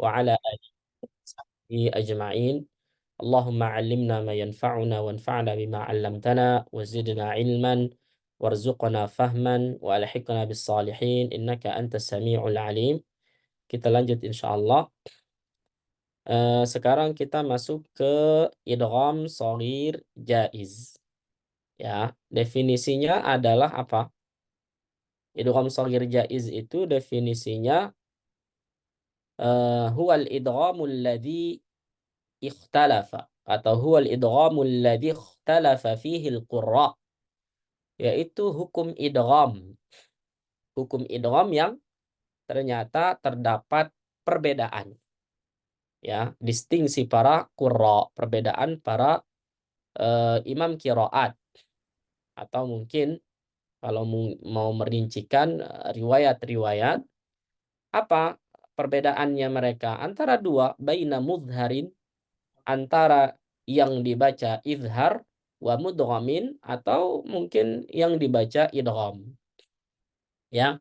wa ala alihi ajma'in. Allahumma 'allimna ma yanfa'una wanfa'na bima 'allamtana wa zidna 'ilman warzuqna fahman wa alhiqna bis salihin innaka antas samiul 'alim. Kita lanjut insyaallah. Sekarang kita masuk ke idgham shaghir jaiz. Ya, definisinya adalah apa? Idgham shaghir jaiz itu definisinya huwal idghamul ladzi ikhtalafa atau huwal idghamul ladzi ikhtalafa fihi al-qurra, yaitu hukum idgham. Hukum idgham yang ternyata terdapat perbedaan. Ya, distingsi para qurra, perbedaan para imam qiraat, atau mungkin kalau mau merincikan riwayat-riwayat, apa perbedaannya mereka antara dua, baina mudharin, antara yang dibaca izhar, wa mudghamin, atau mungkin yang dibaca idgham. Ya.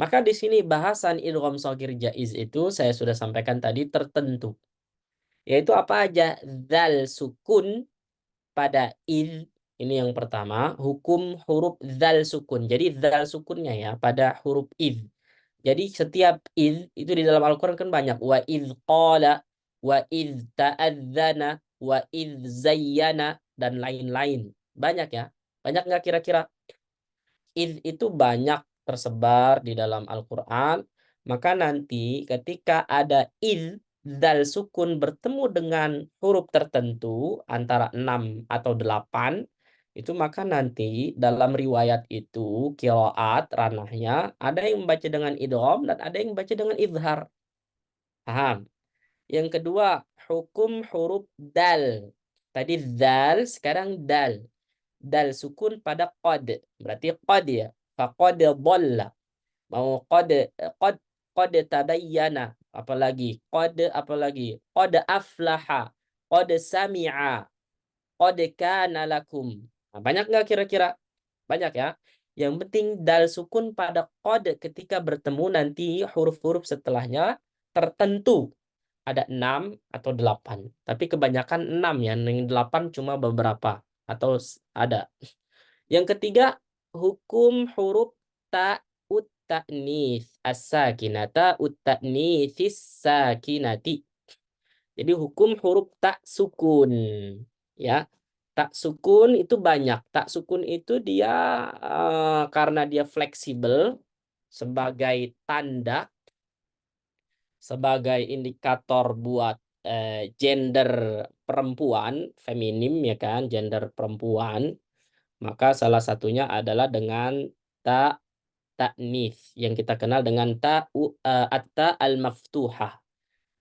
Maka di sini bahasan idgham shaghir jaiz itu saya sudah sampaikan tadi tertentu. Yaitu apa aja? Dzal sukun pada id, ini yang pertama, hukum huruf dzal sukun. Jadi dzal sukunnya ya pada huruf id. Jadi setiap id itu di dalam Al-Qur'an kan banyak. Wa id qala, wa id ta'adzana, wa id zayyana, dan lain-lain. Banyak ya. Banyak nggak kira-kira? Id itu banyak tersebar di dalam Al-Qur'an. Maka nanti ketika ada id dal sukun bertemu dengan huruf tertentu antara 6 atau 8, itu maka nanti dalam riwayat itu qiraat ranahnya ada yang membaca dengan idgham dan ada yang membaca dengan izhar. Paham? Yang kedua, hukum huruf dal. Tadi dal, sekarang dal. Dal sukun pada qad. Berarti qad ya. Faqad dhalla. Mau qad qad tabayyana, apalagi apalagi qad aflaha, qad sami'a, qad kana lakum. Nah, banyak nggak kira-kira? Banyak ya. Yang penting dal sukun pada qad ketika bertemu nanti huruf-huruf setelahnya tertentu. Ada 6 atau 8. Tapi kebanyakan 6 ya. Yang 8 cuma beberapa. Atau ada. Yang ketiga, hukum huruf ta ut ta'nis as-sakinata ut ta'nisis sakinati. Jadi hukum huruf tak sukun. Ya. Tak sukun itu banyak. Tak sukun itu dia karena dia fleksibel sebagai tanda, sebagai indikator buat gender perempuan, feminim ya kan, gender perempuan. Maka salah satunya adalah dengan ta ta'nits yang kita kenal dengan at-ta al-maftuhah,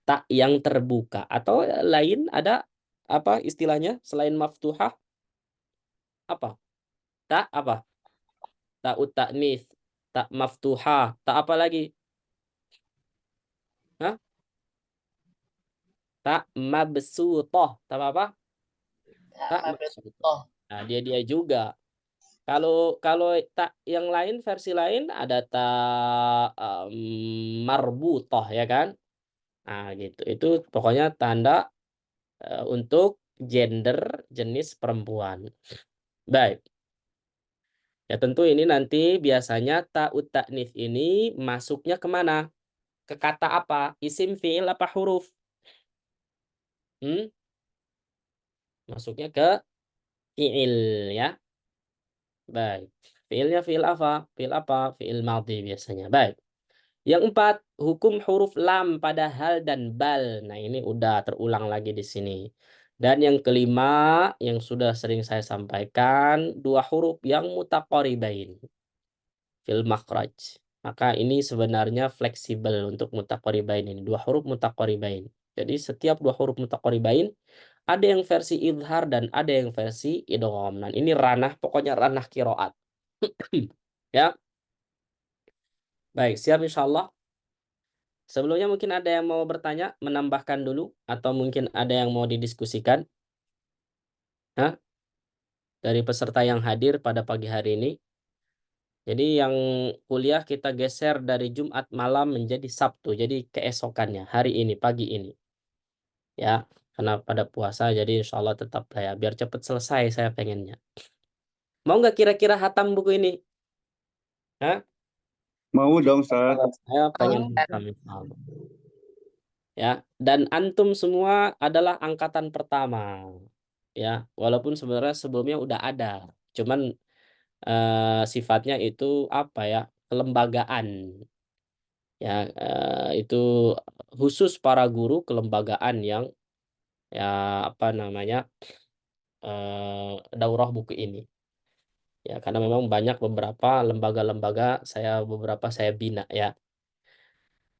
tak yang terbuka, atau lain ada apa istilahnya selain maftuhah? Apa? Tak apa? Ta'ut ta'nits, tak maftuhah, tak apa lagi? Hah? Tak mabsutoh, tak apa? Tak mabsutoh. Oh, Nah, dia juga. Kalau kalau tak yang lain, versi lain ada tak marbutoh ya kan? Nah, gitu. Itu pokoknya tanda untuk gender jenis perempuan. Baik. Ya tentu ini nanti biasanya ta'ut ta'nits ini masuknya kemana? Ke kata apa? Isim, fiil, apa huruf? Hmm? Masuknya ke fiil ya. Baik. Fiilnya fiil apa? Fiil apa? Fiil madhi biasanya. Baik. Yang empat, hukum huruf lam pada hal dan bal. Nah, ini udah terulang lagi di sini. Dan yang kelima, yang sudah sering saya sampaikan, dua huruf yang mutaqaribain fil makhraj. Maka ini sebenarnya fleksibel untuk mutaqaribain ini. Dua huruf mutaqaribain. Jadi setiap dua huruf mutaqaribain ada yang versi izhar dan ada yang versi idgham. Nah, ini ranah, pokoknya ranah qiraat. Ya. Baik, siap insyaallah. Sebelumnya mungkin ada yang mau bertanya, menambahkan dulu, atau mungkin ada yang mau didiskusikan. Hah? Dari peserta yang hadir pada pagi hari ini. Jadi yang kuliah kita geser dari Jumat malam menjadi Sabtu. Jadi keesokannya, hari ini, pagi ini. Ya, karena pada puasa, jadi insya Allah tetap lah ya. Biar cepat selesai saya pengennya. Mau nggak kira-kira hatam buku ini? Hah? Mau dong, Ustaz. Saya pengen hatam, insya Allah. Ya, dan antum semua adalah angkatan pertama. Ya, walaupun sebenarnya sebelumnya udah ada. Cuman sifatnya itu apa ya? Kelembagaan. Ya, itu khusus para guru kelembagaan yang ya apa namanya? Daurah buku ini. Ya, karena memang banyak beberapa lembaga-lembaga beberapa saya bina ya.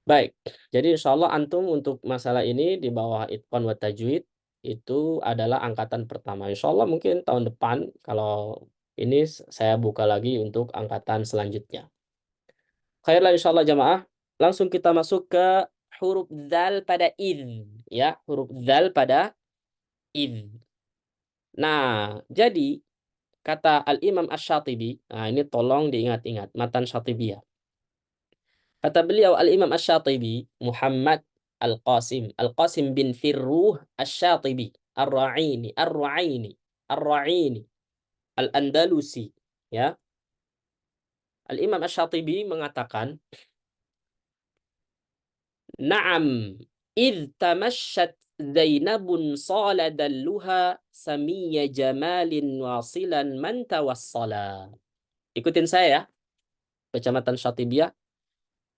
Baik, jadi insya Allah antum untuk masalah ini di bawah Itqan wa Tajwid itu adalah angkatan pertama. Insya Allah mungkin tahun depan kalau ini saya buka lagi untuk angkatan selanjutnya. Khairlah insya Allah jamaah. Langsung kita masuk ke huruf dzal pada id. Ya, huruf dzal pada id. Nah, jadi kata Al-Imam Asy-Syatibi, nah ini tolong diingat-ingat, matan Syatibiyah. Kata beliau Al-Imam Asy-Syatibi, Muhammad Al-Qasim, Al-Qasim bin Firruh Asy-Syatibi, Ar-Ra'ini, Ar-Ra'ini, Ar-Ra'ini, Al-Andalusi, ya. Al-Imam Asy-Syatibi mengatakan, "Na'am, idh tamasyat Zainabun sala dalluha samiyya jamalin wasilan man tawassala." Ikutin saya ya, Kecamatan Syatibiyah.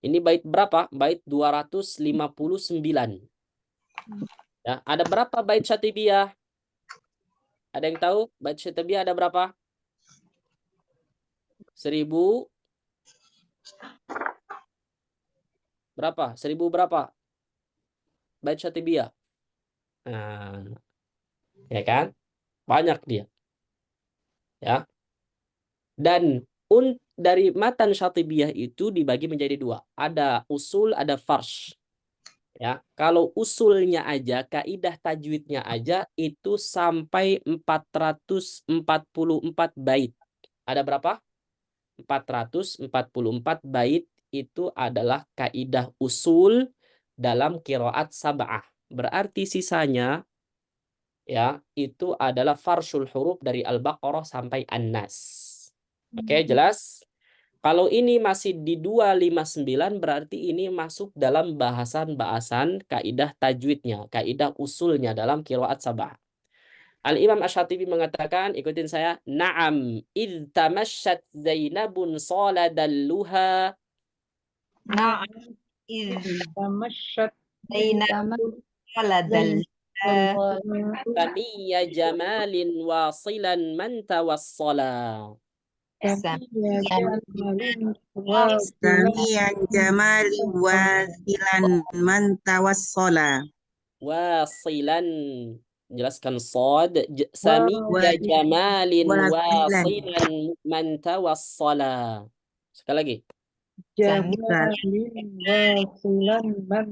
Ini bait berapa? Bait 259. Ya, ada berapa bait Syatibiyah? Ada yang tahu? Bait Syatibiyah ada berapa? 1000 berapa? 1000 berapa? Bait Syatibiyah. Nah, ya kan? Banyak dia, ya. Dan dari matan Syatibiyah itu dibagi menjadi dua. Ada usul, ada farsh. Ya, kalau usulnya aja, kaidah tajwidnya aja itu sampai 444 bait. Ada berapa? 444 bait itu adalah kaidah usul dalam qiraat sab'ah. Berarti sisanya ya itu adalah farsyul huruf dari Al-Baqarah sampai An-Nas. Oke, jelas? Kalau ini masih di 259 berarti ini masuk dalam bahasan-bahasan kaidah tajwidnya, kaidah usulnya dalam qiraat sab'ah. Al-Imam Asy-Syatibi mengatakan, ikutin saya, "Na'am, id tamasyat Zainabun sala dalluha نعم إذ تمشت زينب ولد samiyya jamalin wasilan man tawassala." سميع جمال واصلا من توصل Wasilan, jelaskan sad, samiyya jamalin واصلا wasilan man tawassala. Sekali lagi. جمال واصلا من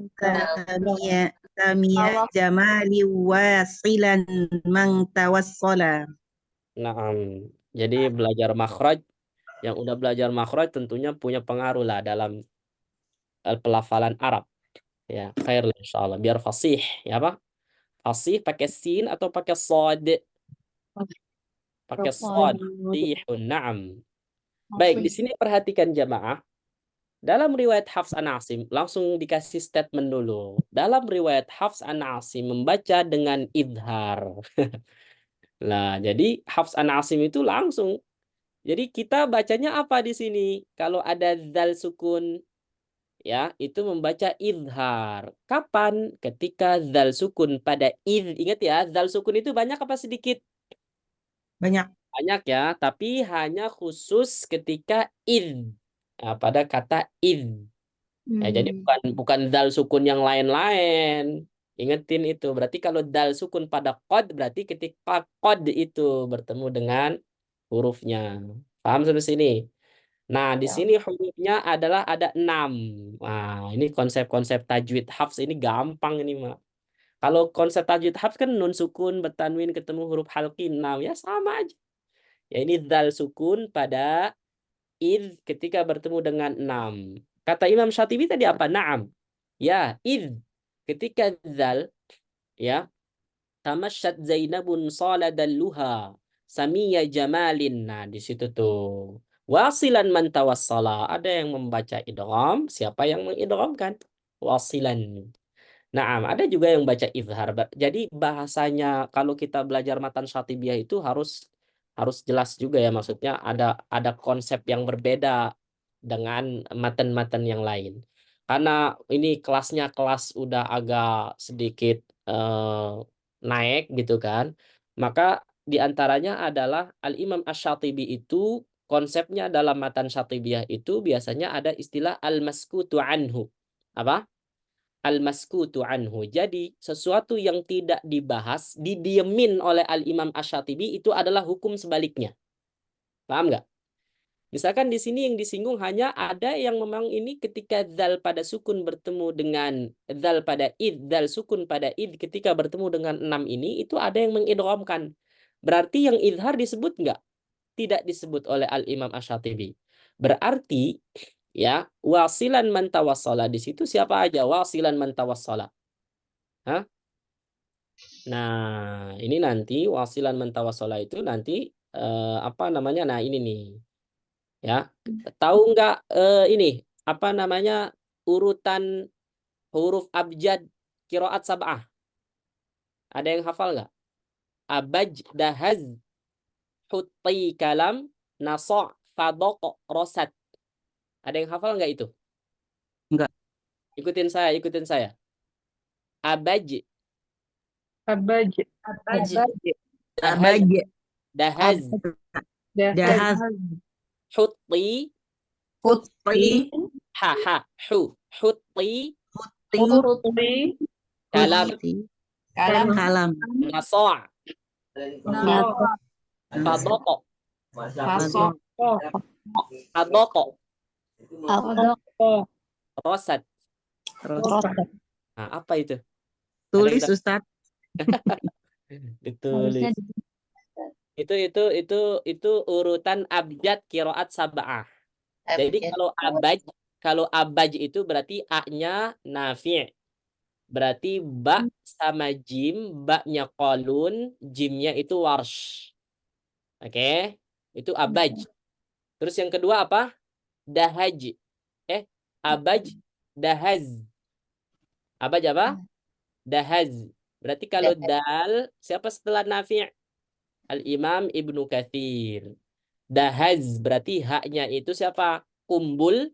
سميع جمال واصلا من توصل. Nah, jadi belajar makhraj, yang udah belajar makhraj tentunya punya pengaruh lah dalam pelafalan Arab. Ya, khair lah insyaallah. Biar fasih, ya apa? Fasih pakai sin atau pakai sad? Pakai sad. Fasihun, na'am. Baik, di sini perhatikan jamaah. Dalam riwayat Hafs an Asim, langsung dikasih statement dulu. Dalam riwayat Hafs an Asim membaca dengan idhar. Nah, jadi Hafs an Asim itu langsung. Jadi kita bacanya apa di sini? Kalau ada zal sukun, ya itu membaca idhar. Kapan? Ketika zal sukun pada id. Ingat ya, zal sukun itu banyak apa sedikit? Banyak. Banyak ya, tapi hanya khusus ketika id. Nah, pada kata id. Ya, jadi bukan dal sukun yang lain-lain. Ingetin itu. Berarti kalau dal sukun pada qad berarti ketika qad itu bertemu dengan hurufnya. Paham sampai sini? Nah, di sini hurufnya adalah ada 6. Nah, ini konsep-konsep tajwid hafs ini gampang ini, Mak. Kalau konsep tajwid hafs kan nun sukun bertanwin ketemu huruf halqi 6 ya sama aja. Ya ini dal sukun pada id ketika bertemu dengan 6. Kata Imam Syatibi tadi apa? Naam. Ya, id ketika zal, ya, tamasyat Zainabun saladalluha samiyya jamalin. Nah, di situ tuh. Wasilan man tawassala. Ada yang membaca idgham, siapa yang mengidghamkan? Wasilan. Nah, ada juga yang baca izhar. Jadi bahasanya kalau kita belajar matan Syatibiyah itu harus jelas juga ya, maksudnya ada konsep yang berbeda dengan matan-matan yang lain. Karena ini kelasnya kelas udah agak sedikit naik gitu kan. Maka diantaranya adalah Al-Imam Asy-Syatibi itu konsepnya dalam matan Syatibiyah itu biasanya ada istilah al-maskutu anhu. Apa? Al-maskutu anhu. Jadi sesuatu yang tidak dibahas, didiemin oleh Al-Imam Asy-Syatibi itu adalah hukum sebaliknya. Paham nggak? Misalkan di sini yang disinggung hanya ada yang memang ini ketika dzal pada sukun bertemu dengan dzal pada id, dzal sukun pada id ketika bertemu dengan 6 ini, itu ada yang mengidghamkan. Berarti yang idhar disebut nggak? Tidak disebut oleh Al-Imam Asy-Syatibi. Berarti ya, wasilan man tawassala di situ siapa aja wasilan man tawassala? Hah? Nah, ini nanti wasilan man tawassala itu nanti apa namanya? Nah, ini nih. Ya. Tahu nggak ini apa namanya? Urutan huruf abjad qiraat sab'ah? Ada yang hafal nggak? Abaj, dahaz, hutti, kalam, nasa', fadaq, rosat. Ada yang hafal nggak itu? Enggak. Ikutin saya, ikutin saya. Abaj, Abaj. Abaj. dahaz, Abaj. dahaz, Dahaz. hutti, Hutti. hu, hutti, Hurti. kalam, Kalam. Kalam. nasa', Nasa. fadaq, Fasok. fadaq, Alkodok. rosat. Rosat. Nah, apa itu? Tulis Ada Ustaz. Ditulis. Itu urutan abjad qiraat sab'ah. Jadi kalau abaj itu berarti a-nya nafi'. Berarti ba sama jim, ba-nya qalun, jimnya itu warsh. Oke? Itu abaj. Terus yang kedua apa? Dahaj. Abaj, dahaz. Abaj apa? Dahaz. Berarti kalau dal, siapa setelah nafi'? Al-Imam Ibnu Katsir. Dahaz berarti haknya itu siapa? Kumbul.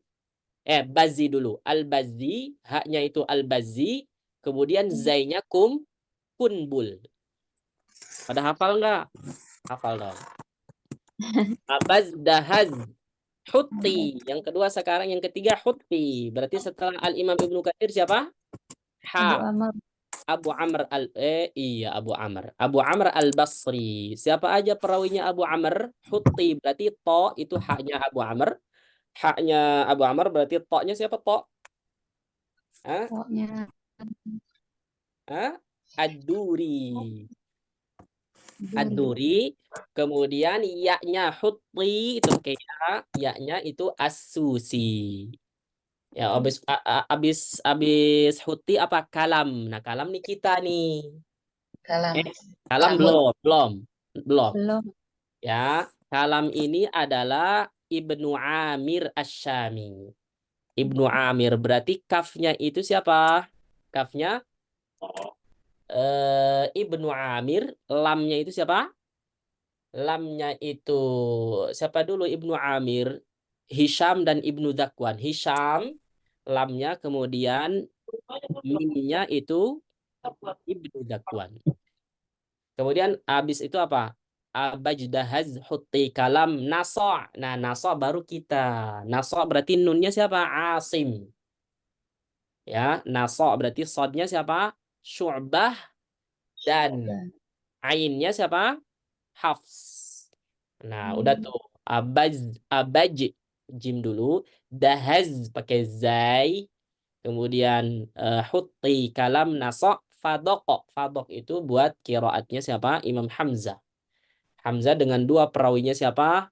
Bazi dulu. Al-Bazi, haknya itu Al-Bazi. Kemudian zainya kunbul. Pada hafal nggak? Hafal dong. Abaz, dahaz, hutti. Yang kedua sekarang, yang ketiga hutti. Berarti setelah Al-Imam Ibnu Katsir siapa? Abu Amr Abu Amr. Abu Amr Al-Basri. Siapa aja perawinya Abu Amr? Hutti berarti to itu haknya Abu Amr. Haknya Abu Amr berarti to-nya siapa to? Hah? Ad-Duri. Ad-Duri. Kemudian ya-nya hutti itu pakai ya-nya itu As-Susi. Ya, habis hutti apa? Kalam. Nah, kalam nih kita nih. Kalam belum. Ya, kalam ini adalah Ibnu Amir Asy-Syami. Ibnu Amir berarti kafnya itu siapa? Kafnya Ibnu Amir, lamnya itu siapa? Lamnya itu siapa dulu Ibnu Amir? Hisham dan Ibnu Dzakwan. Hisham lamnya, kemudian mimnya itu Ibnu Dzakwan. Kemudian habis itu apa? Abajdahaz hutti kalam nasa. Nah, nasa baru kita. Nasa berarti nunnya siapa? Asim. Ya, nasa berarti sodnya siapa? Syu'bah, dan ainnya siapa? Hafs. Nah, udah tuh. Abaj jim dulu. Dahaz pakai zai. Kemudian hutti kalam nasa. Fadok. Fadok itu buat qiraatnya siapa? Imam Hamzah. Hamzah dengan dua perawinya siapa?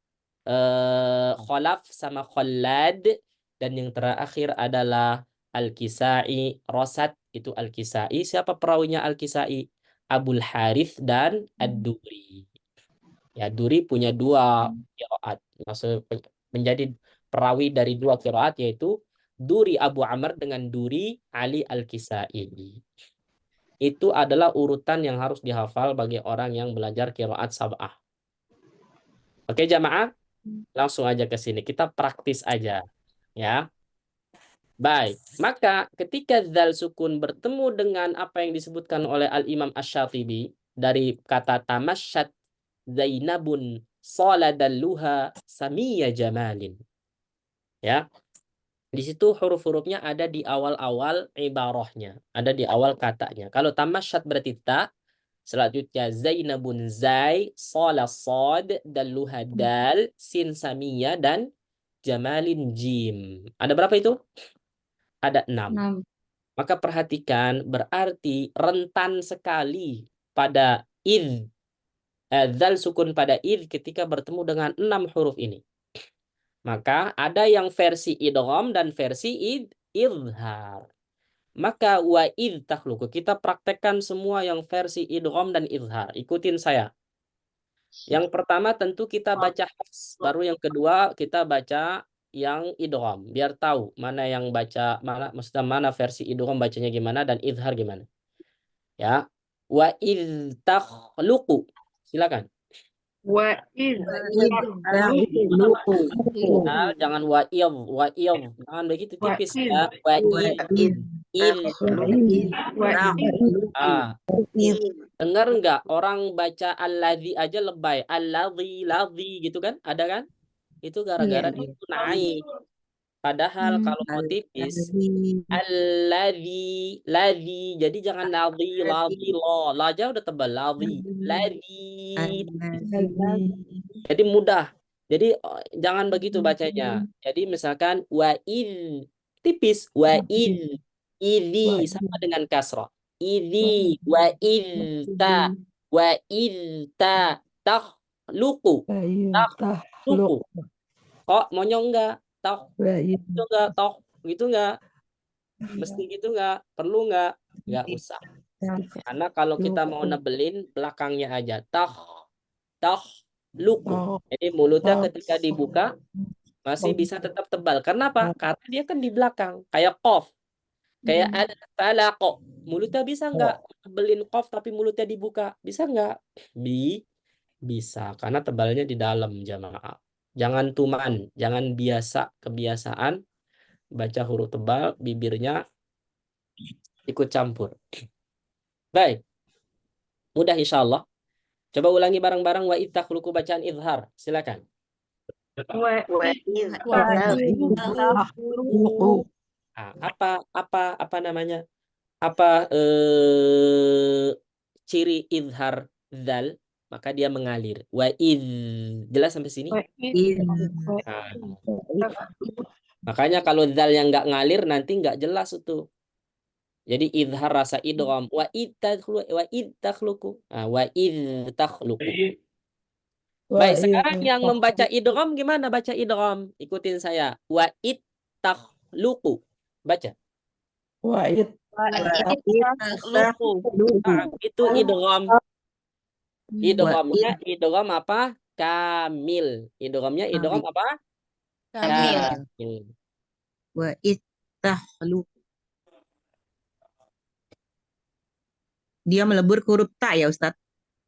Khalaf sama Khallad, dan yang terakhir adalah Al-Kisai, Rosat itu Al-Kisai. Siapa perawinya Al-Kisai? Abul Harith dan Ad-Duri. Ya, Duri punya dua qiraat. Maksud menjadi perawi dari dua qiraat, yaitu Duri Abu Amr dengan Duri Ali Al-Kisai. Itu adalah urutan yang harus dihafal bagi orang yang belajar qiraat sab'ah. Oke, jamaah? Langsung aja ke sini. Kita praktis aja. Ya. Baik. Maka ketika dzal sukun bertemu dengan apa yang disebutkan oleh Al-Imam Asy-Syatibi dari kata tamasyat Zainabun saladalluha samiyya jamalin. Ya. Di situ huruf-hurufnya ada di awal-awal ibarahnya, ada di awal katanya. Kalau tamasyat berarti ta, selanjutnya Zainabun zai, sala sad, dalluha dal, sin samiyya dan jamalin jim. Ada berapa itu? Ada 6. Maka perhatikan, berarti rentan sekali pada id, dzal sukun pada id ketika bertemu dengan 6 huruf ini. Maka ada yang versi idgham dan versi idhar. Maka wa id takhluqu, kita praktekkan semua yang versi idgham dan idhar. Ikutin saya. Yang pertama tentu kita baca hafs, baru yang kedua kita baca yang idgham, biar tahu mana yang baca maksudnya mana versi idgham bacanya gimana dan idhar gimana. Ya. Wa id takhluqu. Silakan. Wa id Nah, jangan wa jangan begitu Wa tipis id. ya. Wa id. Dengar nggak orang baca alladzi aja lebay, alladzi gitu kan? Ada kan? Itu gara-gara itu naik. Padahal kalau mau tipis alladzi, ladzi. Jadi jangan ladzi lo. La aja udah tebal ladzi. Ladzi. Jadi mudah. Jadi jangan begitu bacanya. Jadi misalkan wa id tipis, wa id, idzi sama dengan kasrah. Idzi wa idta takhluqu. Takhluqu. Kok monyong enggak? Gitu enggak? Gitu enggak? Mesti gitu enggak? Perlu enggak? Enggak usah. Karena kalau kita mau nebelin belakangnya aja. Luku. Jadi mulutnya ketika dibuka masih bisa tetap tebal. Kenapa? Karena dia kan di belakang. Kayak qaf. Kayak al-falaq. Mulutnya bisa nggak tebelin qaf tapi mulutnya dibuka? Bisa nggak? Bisa. Karena tebalnya di dalam, jamaah. Jangan tuman. Jangan kebiasaan baca huruf tebal, bibirnya ikut campur. Baik. Mudah insya Allah. Coba ulangi bareng-bareng wa id takhluqu bacaan izhar. Silakan. Apa namanya? Apa ciri izhar dzal? Maka dia mengalir. Wa id. Jelas sampai sini? Makanya kalau dzal yang nggak ngalir nanti nggak jelas itu. Jadi izhar rasa idgham wa id takhluqu. Wa id takhluqu. Baik, sekarang yang membaca idgham gimana baca idgham? Ikutin saya. Wa id takhluqu. Baca. Wa id takhluqu. Itu idgham. Idghamnya idgham apa? Kamil. Idghamnya idgham apa? Kamil. Wa id takhluqu. Dia melebur ke huruf ta ya, Ustaz?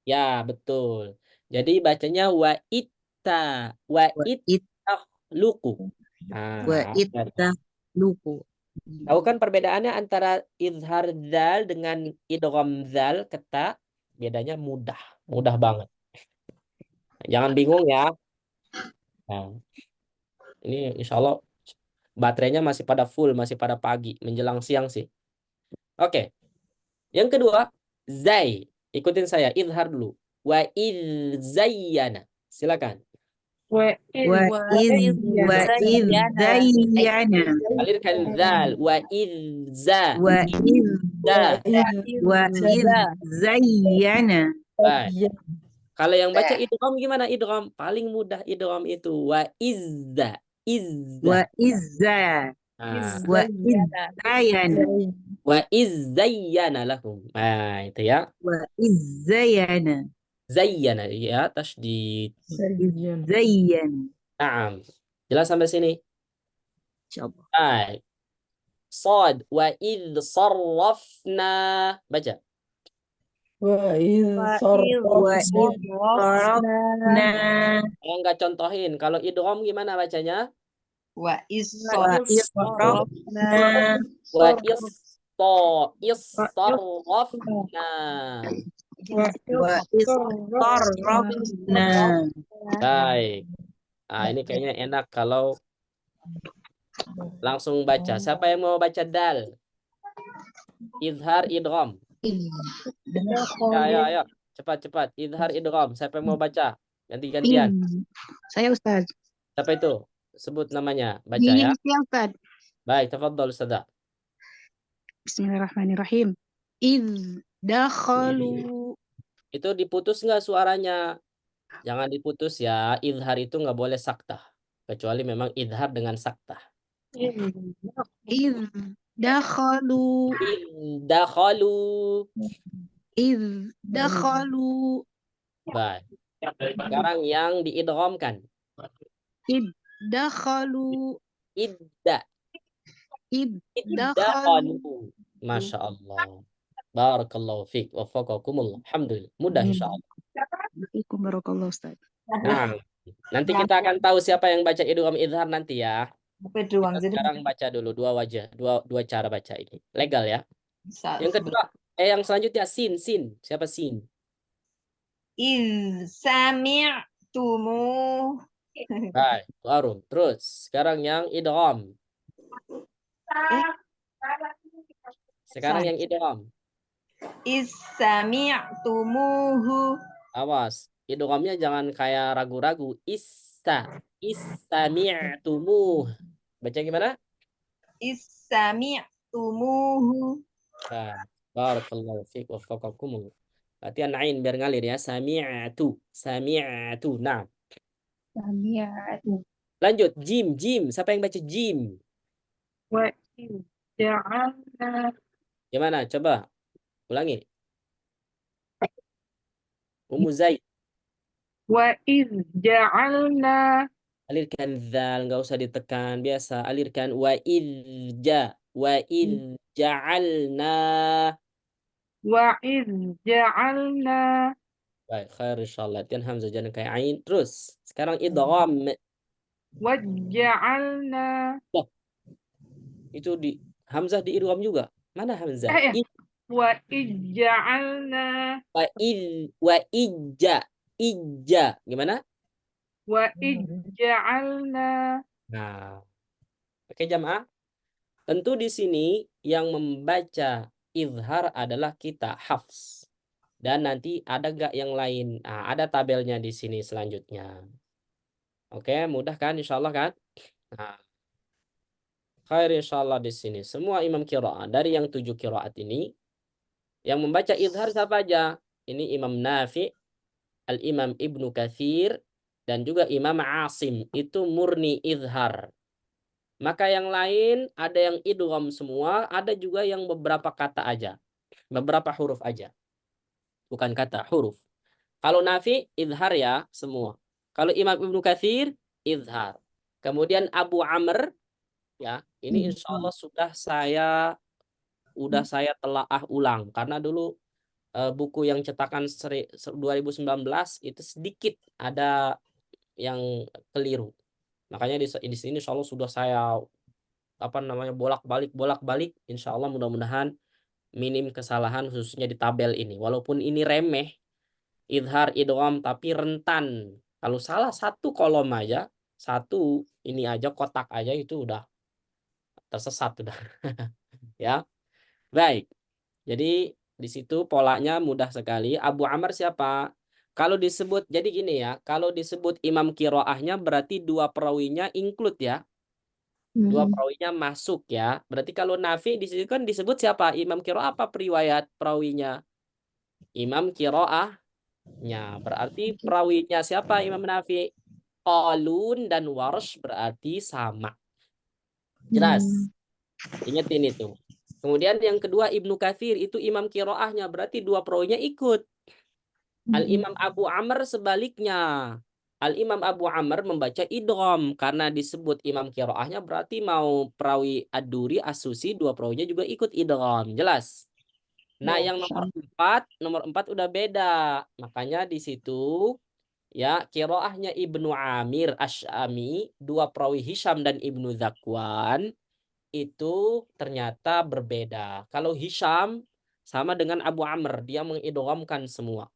Ya, betul. Jadi bacanya wa itta takhluqu. Wa ittakhluqu. Tahu kan perbedaannya antara izhar dzal dengan idgham dzal ke ta? Bedanya mudah banget. Jangan bingung ya. Nah, ini insya Allah baterainya masih pada full, masih pada pagi, menjelang siang sih. Oke. Yang kedua, zai. Ikutin saya, izhar dulu. Wa iz zayyana. Silakan. Wa iz zayyana. Alirkan zal. Wa iz zayyana. Baik. Kalau yang baca idgham gimana idgham? Paling mudah idgham itu wa izza. Wa Izza. izza. Nah, Wa izzayana. wa izzayyana lahum. Nah, itu ya. Wa izzayana. Zayyana ya tasydid. Izzayana. Naam. Jelas sampai sini? Insyaallah. Baik. Shad wa idh sarrafna. Baca. وإذ Wa صرفنا Nah, Kalau nggak contohin, kalau idgham gimana bacanya? wa صرفنا Wa istarrafna. wa istarrafna. Baik. Nah, ini kayaknya enak kalau langsung baca. Siapa yang mau baca dal? Izhar idgham. Ayo. Cepat. Izhar idgham. Siapa yang mau baca? Ganti-gantian. Saya Ustaz. Siapa itu? Sebut namanya. Baca Ini ya. saya Ustaz. Baik, tafadhol Ustazah. Bismillahirrahmanirrahim. Idh dakhalu. Itu diputus nggak suaranya? Jangan diputus ya. Izhar itu nggak boleh saktah. Kecuali memang izhar dengan saktah. Idh dakhalu. Dakhalu. Idh dakhalu. Baik. Sekarang yang diidghamkan. Idh dakhalu. Idda. Dakhalu. Iddakhanu. Masya Allah. Barakallahu fiik. Wafaqakumullah. Alhamdulillah. Mudah insyaallah. Assalamualaikum warahmatullahi Ustaz. Nah, nanti kita akan tahu siapa yang baca idgham izhar nanti ya. Kita sekarang baca dulu dua wajah, dua cara baca ini. Legal ya. Yang kedua, yang selanjutnya sin. Siapa sin? Sami'tumu. Baik, Arun. Terus, sekarang yang idgham. Sekarang yang idgham. Sami'tumuhu. Awas, idghamnya jangan kayak ragu-ragu. Istami'tumuh. Baca gimana? Sami'tumuhu. Nah, barakallahu fiik wafaqakumullah. Latihan ain biar ngalir ya. Sami'tu. Nah, lanjut jim. Siapa yang baca jim? Wa idh ja'alna. Gimana? Coba ulangi. Ummu Zaid. Wa idh ja'alna. Alirkan zal, nggak usah ditekan, biasa. Alirkan wa idh ja'alna. Wa idh ja'alna. Baik, khair insyaallah. Latihan hamzah jangan kayak ain. Terus, sekarang idgham. Wa ja'alna. Itu di hamzah di idgham juga. Mana hamzah? Wa idh ja'alna. Wa ijja. Gimana? Wa idh ja'alna. Nah, oke jamaah. Tentu di sini yang membaca izhar adalah kita hafs. Dan nanti ada nggak yang lain? Nah, ada tabelnya di sini selanjutnya. Oke, mudah kan? Insyaallah kan? Nah, khair insyaallah di sini. Semua imam qiraat dari yang 7 qiraat ini yang membaca izhar siapa aja? Ini Imam Nafi, Al-Imam Ibnu Katsir, dan juga Imam Asim. Itu murni izhar. Maka yang lain ada yang idgham semua, ada juga yang beberapa kata aja. Beberapa huruf aja. Bukan kata, huruf. Kalau Nafi, izhar ya semua. Kalau Imam Ibnu Katsir, izhar. Kemudian Abu Amr, ya ini insya Allah sudah saya telaah ulang. Karena dulu buku yang cetakan 2019 itu sedikit ada yang keliru. Makanya di sini insya Allah sudah saya bolak-balik insya Allah mudah-mudahan minim kesalahan khususnya di tabel ini. Walaupun ini remeh, idhar, idgham, tapi rentan. Kalau salah satu kolom aja, satu ini aja, kotak aja itu udah tersesat udah. Ya. Baik. Jadi di situ polanya mudah sekali. Abu Amr siapa? Kalau disebut, jadi gini ya, kalau disebut imam kiroahnya berarti dua perawinya include ya. Dua perawinya masuk ya. Berarti kalau Nafi di situ kan disebut siapa? Imam kiroah apa periwayat perawinya? Imam kiroah Berarti perawinya siapa Imam Nafi? Qalun dan Warsh berarti sama. Jelas? Ingetin itu. Kemudian yang kedua Ibnu Katsir itu imam kiroahnya, berarti dua perawinya ikut. Al-Imam Abu Amr sebaliknya. Al-Imam Abu Amr membaca idgham karena disebut imam kiroahnya, berarti mau perawi Ad-Duri, As-Susi, dua perawinya juga ikut idgham. Jelas? Nah, yang nomor 4 udah beda. Makanya di situ ya kiroahnya Ibnu Amir Asy'ami, dua perawi Hisham dan Ibnu Zakwan itu ternyata berbeda. Kalau Hisham sama dengan Abu Amr, dia mengidghamkan semua.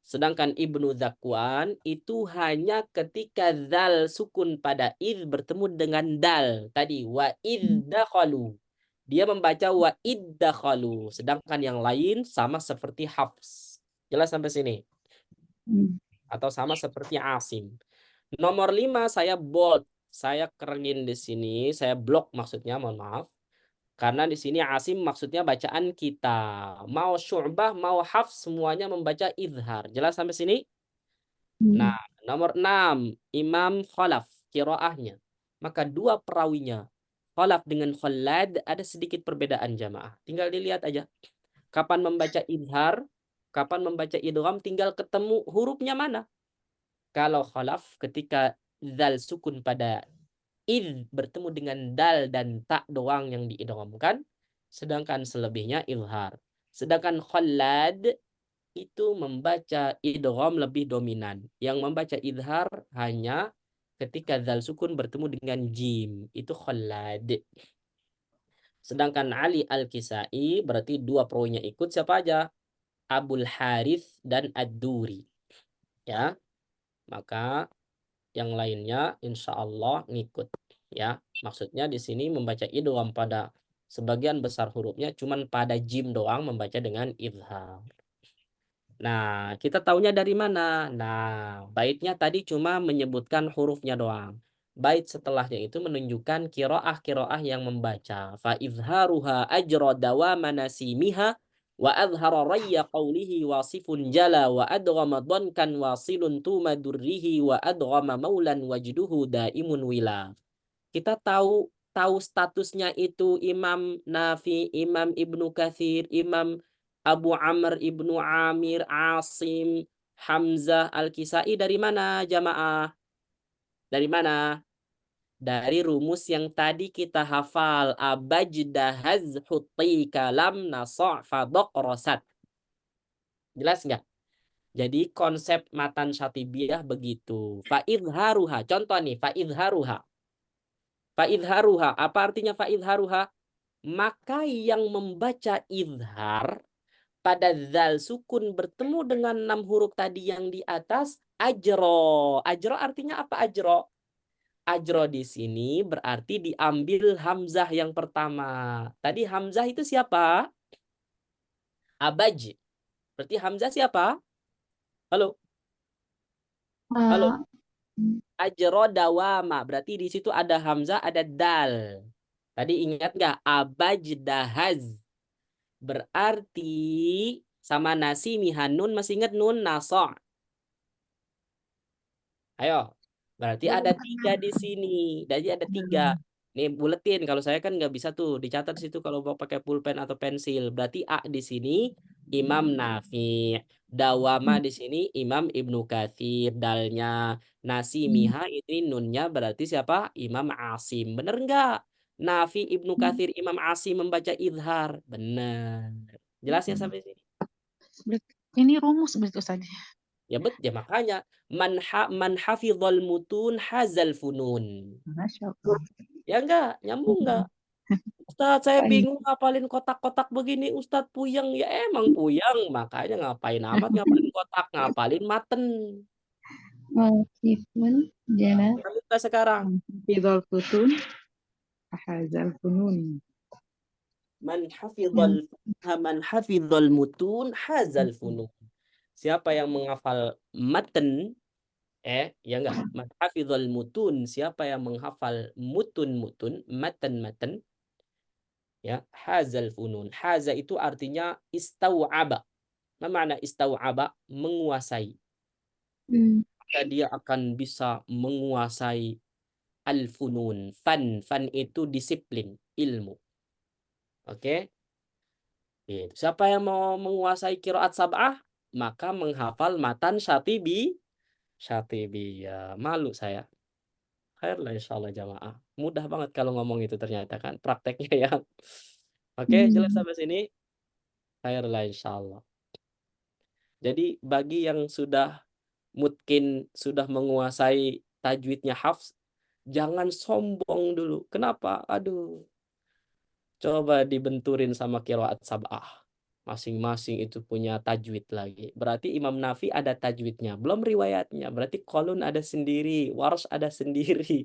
Sedangkan Ibnu Zakwan itu hanya ketika zal sukun pada id bertemu dengan dal. Tadi wa id dakhalu. Dia membaca wa id dakhalu. Sedangkan yang lain sama seperti Hafs. Jelas sampai sini? Atau sama seperti Asim. Nomor 5 saya bold. Saya keringin di sini. Saya blok maksudnya, mohon maaf. Karena di sini Asim maksudnya bacaan kita. Mau Syu'bah, mau Hafs, semuanya membaca izhar. Jelas sampai sini? Nah, nomor 6, Imam Khalaf, kiroahnya. Maka dua perawinya, Khalaf dengan Khalad, ada sedikit perbedaan jamaah. Tinggal dilihat aja. Kapan membaca izhar, kapan membaca idgham, tinggal ketemu hurufnya mana. Kalau Khalaf ketika zal sukun pada id bertemu dengan dal dan ta doang yang diidghamkan, sedangkan selebihnya izhar. Sedangkan Khalad itu membaca idgham lebih dominan. Yang membaca izhar hanya ketika zal sukun bertemu dengan jim, itu Khalad. Sedangkan Ali Al-Kisai berarti dua perawinya ikut siapa aja? Abul Harith dan Ad-Duri. Ya. Maka yang lainnya insya Allah ngikut, ya. Maksudnya di sini membaca idgham pada sebagian besar hurufnya, cuman pada jim doang membaca dengan izhar. Nah, kita taunya dari mana? Nah, baitnya tadi cuma menyebutkan hurufnya doang. Bait setelahnya itu menunjukkan kiroah yang membaca. Fa izharuha ajra dawama nasimiha wa azhara rayya qawlihi wasifun jala wa adghama dhankan wasilun tuma durrihi wa adghama maulan wajduhu daimun wila. Kita tahu statusnya itu Imam Nafi, Imam Ibnu Katsir, Imam Abu Amr Ibnu Amir, Asim, Hamzah, Al-Kisai dari mana jamaah? Dari mana? Dari rumus yang tadi kita hafal. Abajdahaz hutti kalam nasa' fadok rosat. Jelas nggak? Jadi konsep matan syatibiyah begitu. Fa'idharuha. Contoh nih, fa'idharuha. Fa'idharuha. Apa artinya fa'idharuha? Maka yang membaca idhar pada zal sukun bertemu dengan 6 huruf tadi yang di atas, ajro. Ajro artinya apa ajro? Ajro di sini berarti diambil hamzah yang pertama. Tadi hamzah itu siapa? Abaj. Berarti hamzah siapa? Halo? Halo? Ajro dawama. Berarti di situ ada hamzah, ada dal. Tadi ingat nggak? Abajdahaz. Berarti sama nasi mihanun, masih ingat nun naso'. Ayo. Berarti ada 3 di sini. Jadi ada 3. Nih buletin. Kalau saya kan nggak bisa tuh dicatat situ kalau mau pakai pulpen atau pensil. Berarti A di sini Imam Nafi. Dawama di sini Imam Ibnu Katsir. Dalnya nasi miha ini nunnya berarti siapa? Imam Asim. Bener nggak? Nafi Ibnu Katsir Imam Asim membaca izhar. Bener. Jelasnya sampai sini. Ini rumus begitu saja. Ya ya makanya man hafizal mutun hazal funun. Masya Allah. Ya enggak, nyambung enggak? Ustaz, saya bingung ngapalin kotak-kotak begini, Ustaz puyeng. Ya emang puyeng, makanya ngapain amat ngapalin kotak, ngapalin maten. Wasifun jala Kita sekarang Hafizal futun, ahazal funun. man hafizal mutun hazal funun. Siapa yang menghafal maten, ya enggak, man hafizal mutun, siapa yang menghafal mutun, matan, ya, hazal funun. Haza itu artinya istau'aba. Apa makna istau'aba? Menguasai. Maka dia akan bisa menguasai al-funun. Fan itu disiplin, ilmu. Oke? Gitu. Siapa yang mau menguasai qiraat sab'ah, maka menghafal matan Syatibi. Ya, malu saya. Khairlah insyaallah jamaah. Mudah banget kalau ngomong itu ternyata kan prakteknya ya. Oke, jelas sampai sini? Khairlah insyaallah. Jadi bagi yang mungkin sudah menguasai tajwidnya hafs, jangan sombong dulu. Kenapa? Aduh, coba dibenturin sama qiraat sab'ah. Masing-masing itu punya tajwid lagi. Berarti Imam Nafi ada tajwidnya, belum riwayatnya. Berarti Qalun ada sendiri, Warsh ada sendiri.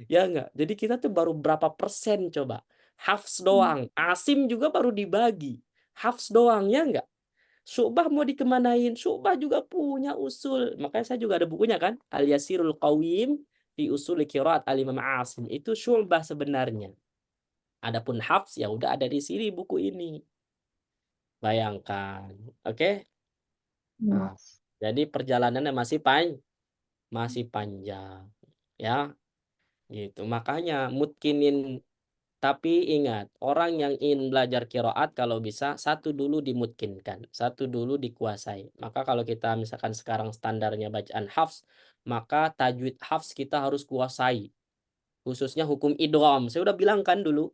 Ya enggak? Jadi kita tuh baru berapa persen coba? Hafs doang. Asim juga baru dibagi. Hafs doang, ya enggak? Syu'bah mau dikemanain? Syu'bah juga punya usul. Makanya saya juga ada bukunya kan. Al-Yasirul Qawim fi Usul Qiraat Al-Imam Asim. Itu Syu'bah sebenarnya. Adapun Hafs ya udah ada di sini buku ini. Bayangkan. Oke? Nah, jadi perjalanannya masih panjang. Ya, gitu. Makanya mutkinin. Tapi ingat, orang yang ingin belajar qiraat kalau bisa satu dulu dimutkinkan, satu dulu dikuasai. Maka kalau kita misalkan sekarang standarnya bacaan hafs, maka tajwid hafs kita harus kuasai. Khususnya hukum idgham. Saya udah bilang kan dulu,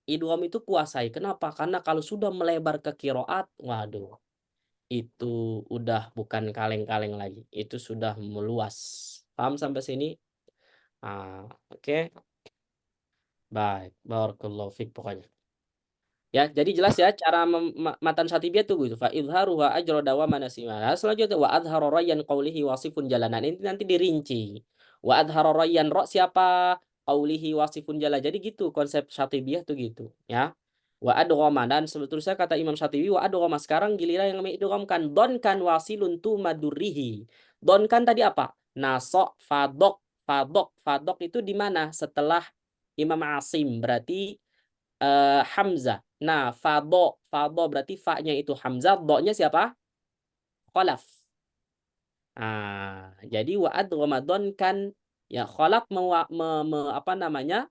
idgham itu kuasai. Kenapa? Karena kalau sudah melebar ke qiraat, waduh, itu udah bukan kaleng-kaleng lagi. Itu sudah meluas. Paham sampai sini? Oke. Baik, barakallahu fik pokoknya. Ya, jadi jelas ya cara matan Syatibiyah tuh gitu. Fa idharuha ajrada wa manasima. Selanjutnya wa adhara rayyan qaulihi wasifun jalanan. Ini nanti dirinci. Wa adhara rayyan siapa? Qaulihi wasifun jala. Jadi gitu konsep Syatibiyah tuh gitu, ya. Wa adghama dan seterusnya kata Imam Syatibi wa adghama sekarang giliran yang mengidghamkan don kan wasilun tu madurrihi. Don kan tadi apa? Nasok, fadok itu di mana? Setelah Imam Asim berarti Hamzah. Nah, fado berarti fa-nya itu Hamzah, do-nya siapa? Khalaf. Jadi wa'ad Ramadan kan ya khalaf apa namanya?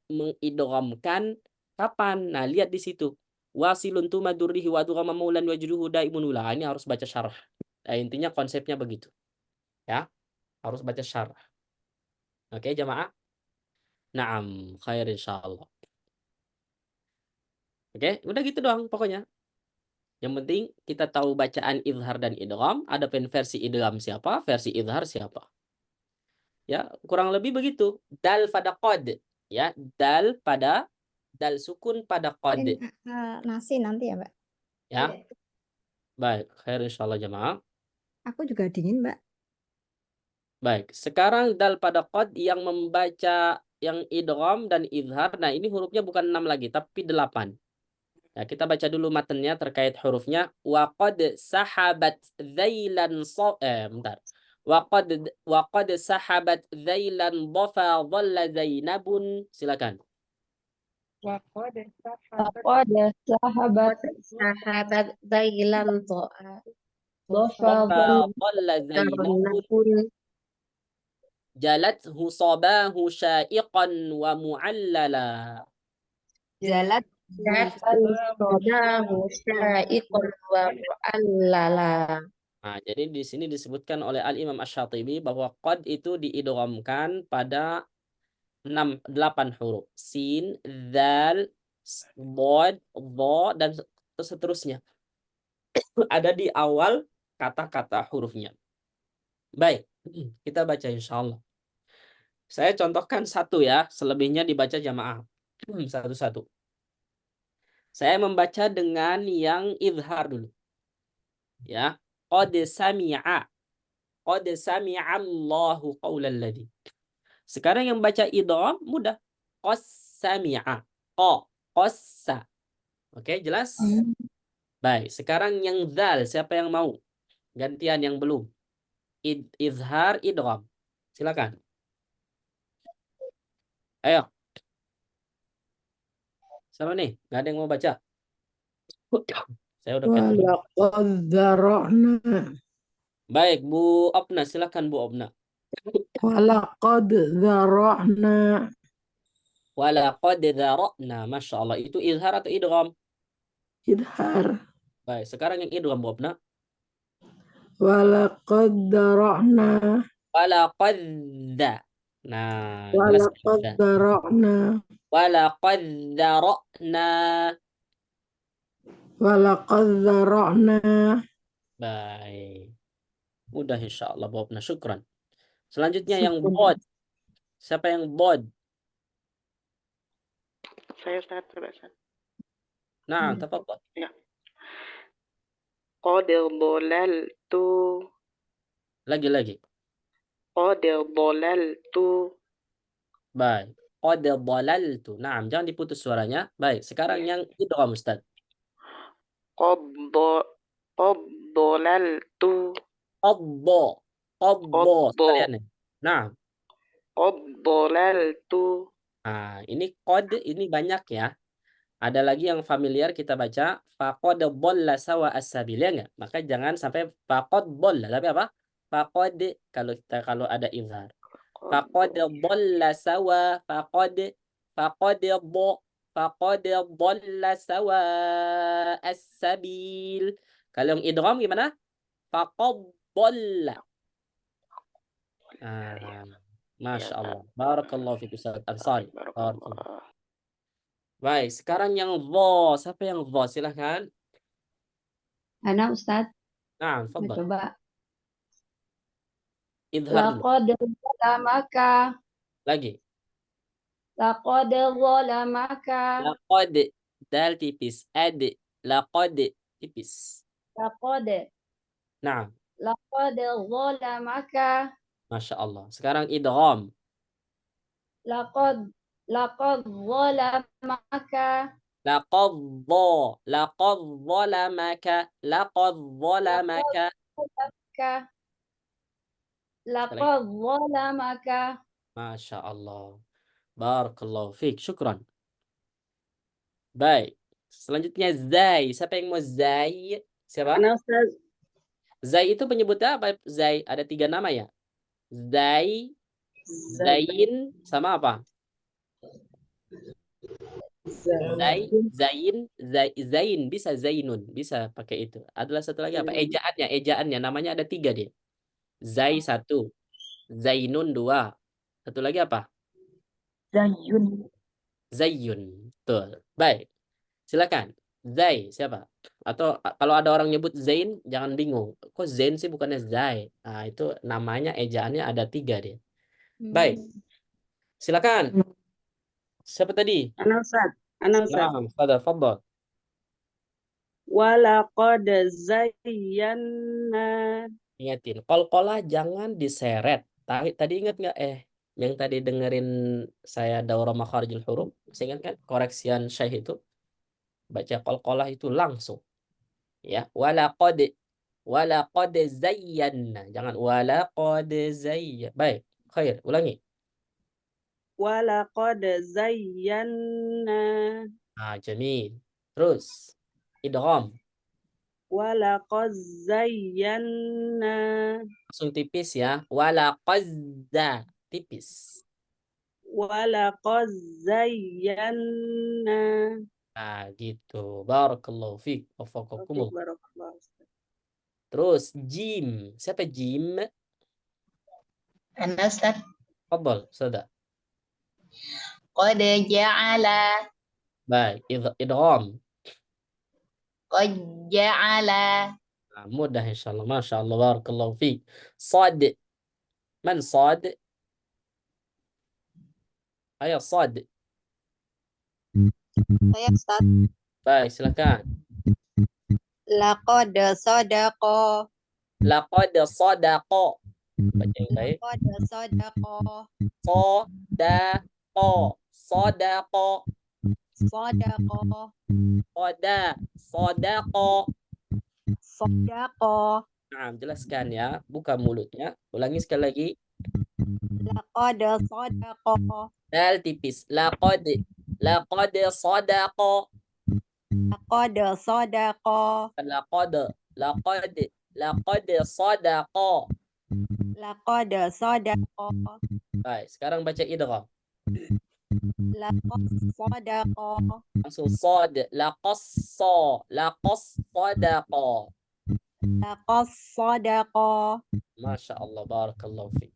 Mengidghamkan kapan? Nah, lihat di situ. Wasilun tu madurrihi wa adghama maulan wajruhu daimun ula. Ini harus baca syarah. Nah, intinya konsepnya begitu. Ya, harus baca syarah. Oke, jamaah? Naam, khair insyaallah. Oke, udah gitu doang pokoknya. Yang penting kita tahu bacaan idhar dan idgham, ada versi idgham siapa, versi idhar siapa. Ya, kurang lebih begitu. Dal pada qad, ya, dal sukun pada qad, Nasi nanti ya, Mbak. ya. Baik, khair insyaallah jamaah. Aku juga dingin, Mbak. Baik, sekarang dal pada qad yang membaca yang idgham dan idhar. Nah, ini hurufnya bukan 6 lagi tapi 8. Nah, kita baca dulu matanya terkait hurufnya. Wa qad sahabat dzailan bentar. Wa qad sahabat dzailan dhafa dhalla Zainabun. Silakan. وقد Laqad sahabat dailan dhafa Dhalla Zainabun Zainabun jalathu sabahu syaiqan wa mu'allala. jalat sabahu syaiqan wa mu'allala. Nah, jadi di sini disebutkan oleh Al-Imam Asy-Syatibi bahwa qad itu diidghamkan pada 8 huruf. Sin, dzal, dhad, dha dan seterusnya. Ada di awal kata-kata hurufnya. Baik, kita baca insyaallah. Saya contohkan satu ya, selebihnya dibaca jamaah. Satu-satu. Saya membaca dengan yang idhar dulu. Ya. Qad sami'a. Qad sami'a Allahu qaulal ladzi. Sekarang yang baca idgham mudah. Qas sami'a. Qassa. Oke, jelas? Baik, sekarang yang dzal siapa yang mau? Gantian yang belum. Izhar idgham. Silakan. Ayo. Siapa nih? Nggak ada yang mau baca? Saya udah ketik. Walaqad dzara'na. Baik, Bu Opna, silakan Bu Opna. Walaqad dzara'na. Walaqad dzara'na, Masya Allah. Itu izhar atau idgham? Idhar. Baik, sekarang yang idgham Bu Opna. Walaqad dzara'na. Walaqad dza. Nah, jelas Walaqad dza. dzara'na. Walaqad dzara'na. Walaqad dzara'na. Baik. Mudah insya Allah Bu Opna. Syukran. Selanjutnya yang Syukran. bod. Siapa yang bod? Saya Ustaz, coba Ustaz. Nah, tafadhal. Qad dhalaltu. Lagi. Qad dhalaltu. Baik. Qad dhalaltu. Nah, jangan diputus suaranya. Baik, sekarang yang idgham Ustaz. Qad dhalaltu. Qadda. Qadda. Sekalian nih. Nah, Qad dhalaltu. ini qad ini banyak ya. Ada lagi yang familiar kita baca faqad dhalla sawa as-sabil ya enggak? Maka jangan sampai faqad dhalla, tapi apa? Faqad kalau ada izhar. Faqad dhalla sawa faqad dhalla sawa as-sabil. Kalau yang idgham gimana? Faqad dhalla. Masya Allah. Barakallahu fiik Ustaz Ansari. Barakallahu. Baik, sekarang yang dha. Siapa yang dha? Silahkan. Ana Ustaz, Nah, mau tafadhal. coba. Idhar dulu. Laqad zalamaka. Lagi. Laqad zalamaka. Laqad. Dal tipis. Ad. Laqad. Tipis. Laqad. Nah, Laqad zalamaka. Masya Allah. Sekarang idgham. Laqad zalamaka. Laqad dha. Laqad zalamaka. Laqad zalamaka. Laqad zalamaka. Masya Allah. Barakallahu fiik. Syukran. Baik. Selanjutnya zai. Siapa yang mau zai? Siapa? Ana Ustaz. Zai itu penyebutnya apa? Zai. Ada 3 nama ya? Zai, Zain, sama apa? Zain, bisa Zainun, bisa pakai itu. Adalah satu lagi apa? Ejaannya, namanya ada 3 dia. Zai 1, Zainun 2. Satu lagi apa? Zayun. Betul. Baik. Silakan. Zai siapa? Atau kalau ada orang nyebut Zain, jangan bingung. Kok Zain sih bukannya Zai? Nah, itu namanya ejaannya ada 3 dia. Baik. Silakan. Siapa tadi? Ana Ustaz. Nah, fadhal. Walaqad zayyana. Ingatin, qalqalah jangan diseret. Tadi ingat nggak yang tadi dengerin saya daurah makharijul huruf? Saya ingat kan koreksian Syekh itu baca qalqalah itu langsung. Ya, walaqad zayyana. Jangan walaqad zayya. Baik, khair. Ulangi. Walaqad zayyana. Jamil. Terus idgham. Walaqad zayyana. Langsung tipis ya. Walaqazza. Tipis. Walaqad zayyana. Nah, gitu. Barakallahu fiik. Wafaqakumullah. Barakallahu. Terus jim. Siapa jim? Ana Ustaz. Fadhal, Sada. Qad ja'ala. Baik, idgham. Qad ja'ala. Nah, mudah insyaallah. Masya Allah. Barakallahu fiik. Sad. Man sad? Ayo sad. Saya Ustaz. Baik, silakan. Laqad sadaqa. Laqad sadaqa. Baca yang baik. Laqad sadaqa. Sadaqa. Sadaqa. Sadaqa. Sadaqa. Sadaqa. Nah, jelaskan ya. Buka mulutnya. Ulangi sekali lagi. Laqad sadaqa. Dal tipis. Laqad sadaqa. Laqad sadaqa. Laqad sadaqa. Laqad sadaqa. Baik, sekarang baca idgham. Laqad sadaqa. Langsung sad, laqassa sadaqa. Laqad sadaqa. Masya Allah, barakallahu fiik.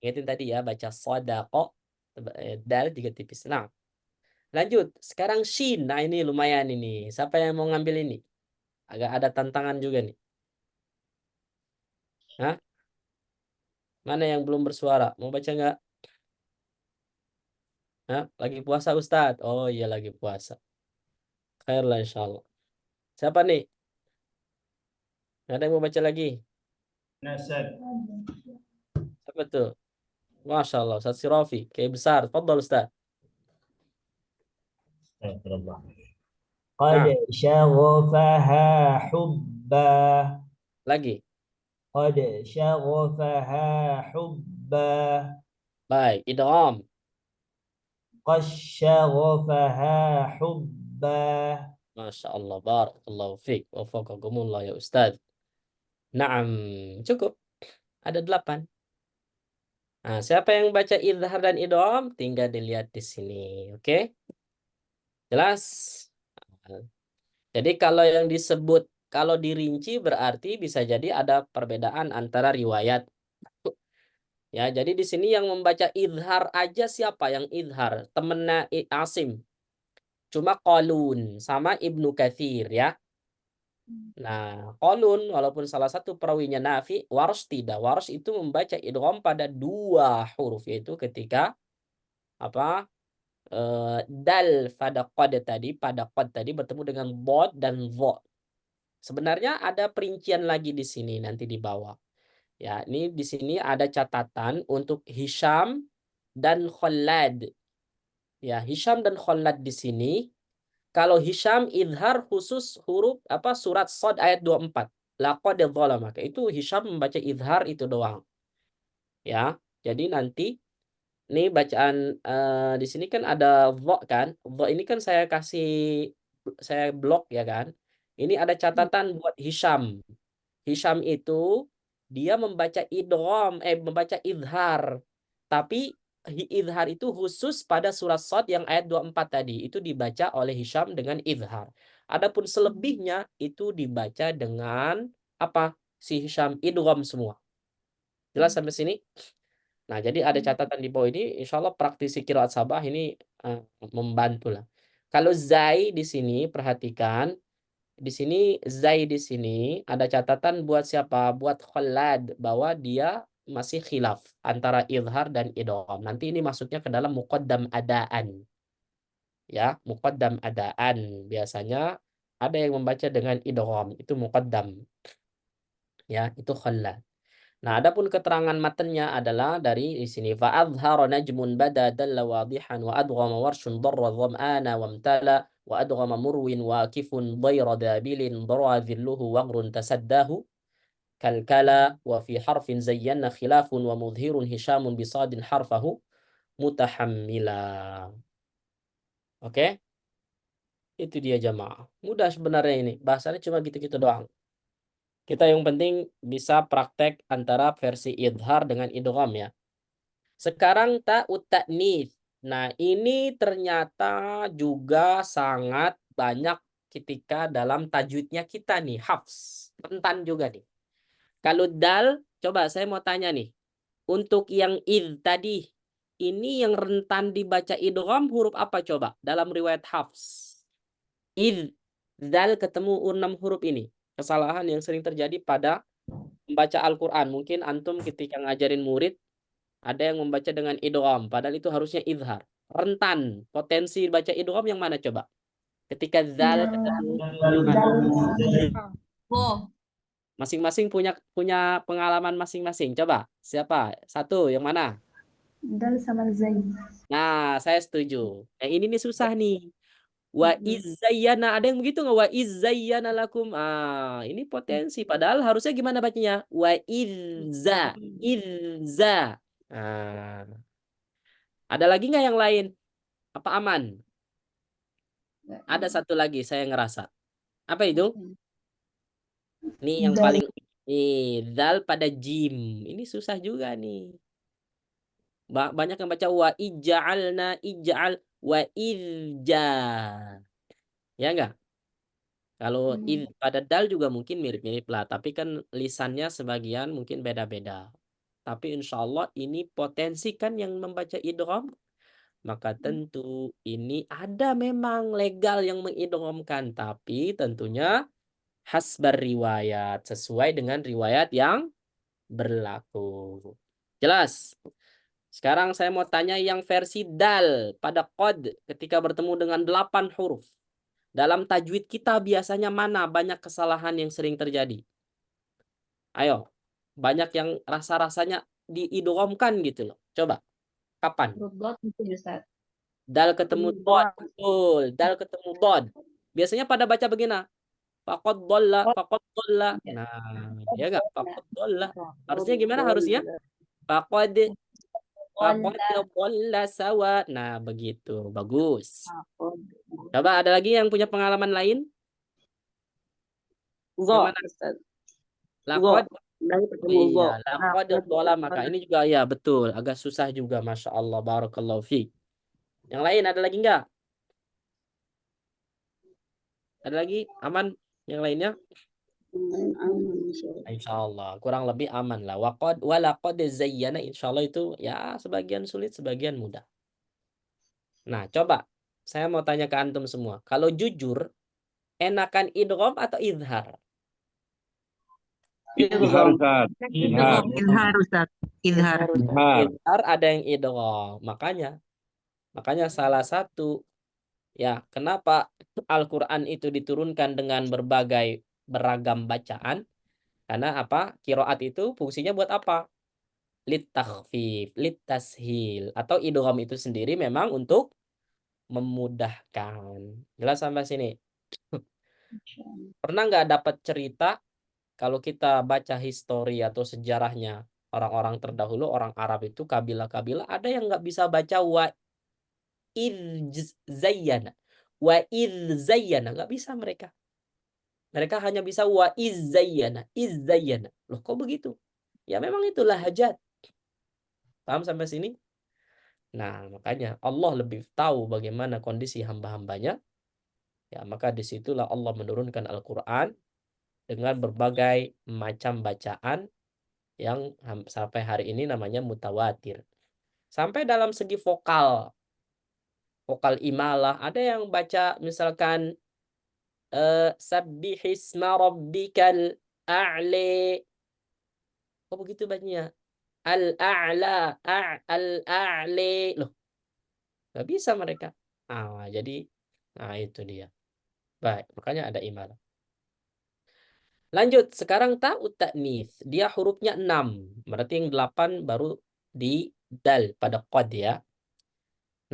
Ingatin tadi ya, baca sadaqa, dal 3 tipis. Nah, lanjut. Sekarang shin. Nah, ini lumayan ini. Siapa yang mau ngambil ini? Agak ada tantangan juga nih. Hah? Mana yang belum bersuara? Mau baca nggak? Hah? Lagi puasa Ustadz? Oh iya, lagi puasa. Khairlah insyaallah. Siapa nih? Ada yang mau baca lagi? Siapa tuh? Masya Allah, Ustadz Sirafi. Kayak besar. Fadal Ustadz. Astagfirullah. Nah, Qad syaghafaha hubba. lagi. Qad syaghafaha hubba. Baik, idgham. Qad syaghafaha hubba. Masya Allah, barakallahu fiik. Wafaqakumullah ya Ustadz. Naam, cukup. Ada 8. Nah, siapa yang baca idhar dan idgham? Tinggal dilihat di sini. Oke? Jelas? Jadi kalau yang disebut, kalau dirinci berarti bisa jadi ada perbedaan antara riwayat. Ya, jadi di sini yang membaca idhar aja siapa yang idhar? Temennya Asim. Cuma Qalun sama Ibnu Katsir ya. Nah, Qalun walaupun salah satu perawinya Nafi, Warsh tidak. Warsh itu membaca idgham pada 2 huruf, yaitu ketika apa? Dal pada qad tadi bertemu dengan bod dan dha. Sebenarnya ada perincian lagi di sini nanti di bawah. Ya, ini di sini ada catatan untuk Hisham dan Khallad. Ya, Hisham dan Khallad di sini. Kalau Hisham idhar khusus huruf surat Shad ayat 24. Laqad dzalamaka. Itu Hisham membaca idhar itu doang. Ya. Jadi nanti ini bacaan di sini kan ada dha kan. Dha ini kan saya blok ya kan. Ini ada catatan buat Hisham. Hisham itu dia membaca membaca idhar. Tapi idhar itu khusus pada surat Shad yang ayat 24 tadi. Itu dibaca oleh Hisham dengan idhar. Adapun selebihnya itu dibaca dengan si Hisham idgham semua. Jelas sampai sini? Nah, jadi ada catatan di bawah ini, insya Allah praktisi qiraat sabah ini membantu lah. Kalau Zai di sini, perhatikan, di sini Zai di sini ada catatan buat siapa? Buat Khallad, bahwa dia masih khilaf antara idhar dan idgham. Nanti ini masuknya ke dalam muqaddam adaan. Ya, muqaddam adaan. Biasanya ada yang membaca dengan idgham, itu muqaddam. Ya, itu Khallad. Nah, adapun keterangan matanya adalah dari di sini fa'adhhara najmun bada dalla wadihan wa adghama warshun darra dham'ana wa amtala wa adghama murwin waqifun dhayra dabilin darra dhilluhu waghrun tasaddahu kalkala wa fi harfin zayyana khilafun wa mudhirun hishamun bisadin harfahu mutahammila. Oke? Itu dia jamaah. Mudah sebenarnya ini. Bahasanya cuma gitu-gitu doang. Kita yang penting bisa praktek antara versi idhar dengan idgham ya. Sekarang ta'ut ta'nits. Nah, ini ternyata juga sangat banyak ketika dalam tajwidnya kita nih, hafs. Rentan juga nih. Kalau dal, coba saya mau tanya nih. Untuk yang id tadi, ini yang rentan dibaca idgham huruf apa coba dalam riwayat hafs? Id, dal ketemu 6 huruf ini. Kesalahan yang sering terjadi pada membaca Al-Quran. Mungkin antum ketika ngajarin murid, ada yang membaca dengan idgham, padahal itu harusnya idhar. Rentan, potensi baca idgham yang mana coba? Ketika zal ketemu masing-masing punya pengalaman masing-masing. Coba, siapa? Satu, yang mana? Dal sama zai. Nah, saya setuju. Yang ini nih susah nih. Wa izzayyana, ada yang begitu nggak? Wa izzayyana lakum. Ini potensi. Padahal harusnya gimana bacanya? Wa izza. Ada lagi nggak yang lain? Apa aman? Ada satu lagi saya ngerasa. Apa itu? Nih yang Dal. paling dal pada jim. Ini susah juga nih. Banyak yang baca wa ij'alna ij'al wa irja. Ya enggak? Kalau pada dal juga mungkin mirip-mirip lah, tapi kan lisannya sebagian mungkin beda-beda. Tapi insya Allah ini potensi kan yang membaca idgham, maka tentu ini ada memang legal yang mengidghamkan, tapi tentunya hasbar riwayat, sesuai dengan riwayat yang berlaku. Jelas? Sekarang saya mau tanya yang versi dal pada qad ketika bertemu dengan 8 huruf. Dalam tajwid kita biasanya mana banyak kesalahan yang sering terjadi? Ayo, banyak yang rasa-rasanya diidghamkan gitu loh. Coba, kapan? Huruf dot mungkin Ustaz. Dal ketemu dot, betul. Dal ketemu dot. Biasanya pada baca begini. Faqad dhalla. Nah, ya enggak? Faqad dhalla. Harusnya gimana harusnya? Faqad dhalla sawa. Nah, begitu. Bagus. Coba ada lagi yang punya pengalaman lain? Yang mana? Laqad. Iya, laqad dhalla maka ini juga ya betul, agak susah juga, Masya Allah, barakallahu fiik. Yang lain ada lagi enggak? Ada lagi? Aman yang lainnya? Insya Allah kurang lebih aman lah. Walaqad zayyana, insya Allah itu ya sebagian sulit, sebagian mudah. Nah, coba saya mau tanya ke antum semua. Kalau jujur, enakan idgham atau idhar? Izhar, Ustaz. Izhar. Izhar, Ustaz. Izhar. Izhar. Idhar ada yang idgham. Makanya salah satu ya kenapa Al-Qur'an itu diturunkan dengan beragam bacaan? Karena apa? Qiraat itu fungsinya buat apa? Litakhfif, litashil, atau idgham itu sendiri memang untuk memudahkan. Jelas sampai sini? Pernah nggak dapat cerita kalau kita baca histori atau sejarahnya orang-orang terdahulu, orang Arab itu kabilah-kabilah ada yang nggak bisa baca wa zayyana. Wa zayyana nggak bisa mereka. Mereka hanya bisa wa zayyana. Loh kok begitu? Ya memang itulah hajat. Paham sampai sini? Nah, makanya Allah lebih tahu bagaimana kondisi hamba-hambanya. Ya, maka disitulah Allah menurunkan Al-Quran dengan berbagai macam bacaan yang sampai hari ini namanya mutawatir. Sampai dalam segi vokal imalah, ada yang baca misalkan sabbihisma rabbikal a'li. Kok begitu bacanya? Al-a'la, al-a'li. Loh, nggak bisa mereka. Jadi itu dia. Baik, makanya ada imalah. Lanjut, sekarang ta'ut ta'nits. Dia hurufnya 6. Berarti yang 8 baru di dal pada qad ya.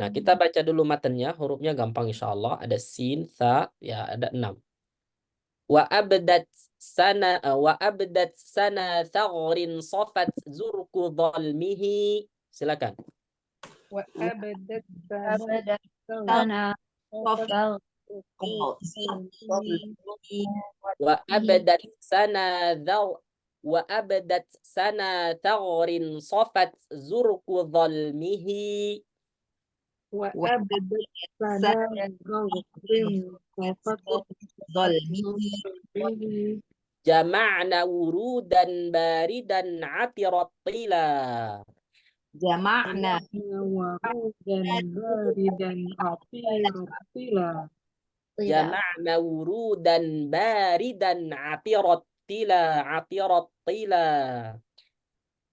Nah, kita baca dulu matanya, hurufnya gampang insyaallah. Ada sin, sa, ya ada 6. Wa abdat sana thagrin safat zurku dhalmihi. Silakan. Wa abadat Sana Wa abadat sana thagrin safat zurku dhalmihi. Wa abadat sana ghafrim Zalmihi. Jama'na wurudan baridan atirat tila. Jama'na. warudan baridan atirotila. Jama'na wurudan baridan atirat tila.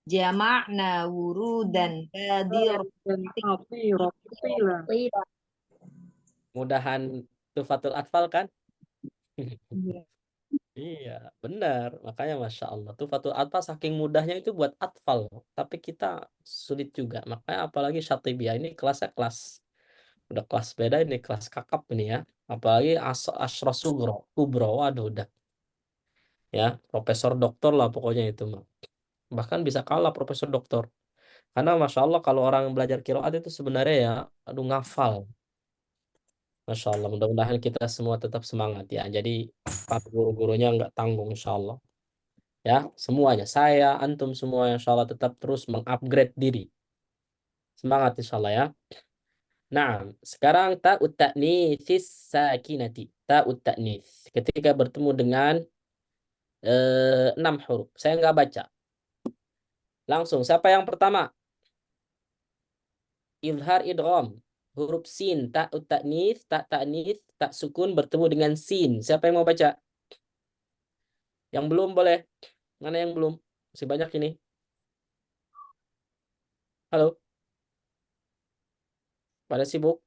Jama'na wurudan badir. Dan atirotila. Mudahan tufatul atfal kan? Iya, benar. Makanya Masya Allah. Tufatul atfal saking mudahnya itu buat atfal. Tapi kita sulit juga. Makanya apalagi Syatibiyah ini kelasnya udah kelas beda ini, kelas kakap ini ya. Apalagi Asra Kubro. Waduh, udah. Ya, profesor doktor lah pokoknya itu mah. Bahkan bisa kalah profesor doktor. Karena Masya Allah kalau orang belajar qiraat itu sebenarnya ya, ngafal. Masya Allah, mudah-mudahan kita semua tetap semangat ya. Jadi Pak guru-gurunya nggak tanggung insya Allah. Ya, semuanya. Saya, antum semua insya Allah tetap terus mengupgrade diri. Semangat insya Allah ya. Nah, sekarang ta'ut ta'nitsis sakinati. Ta'ut ta'nits. Ketika bertemu dengan 6 huruf. Saya nggak baca. Langsung, siapa yang pertama? Izhar idgham. Huruf sin, ta'ut ta'nits, tak sukun bertemu dengan sin. Siapa yang mau baca? Yang belum boleh. Mana yang belum? Masih banyak ini. Halo? Pada sibuk?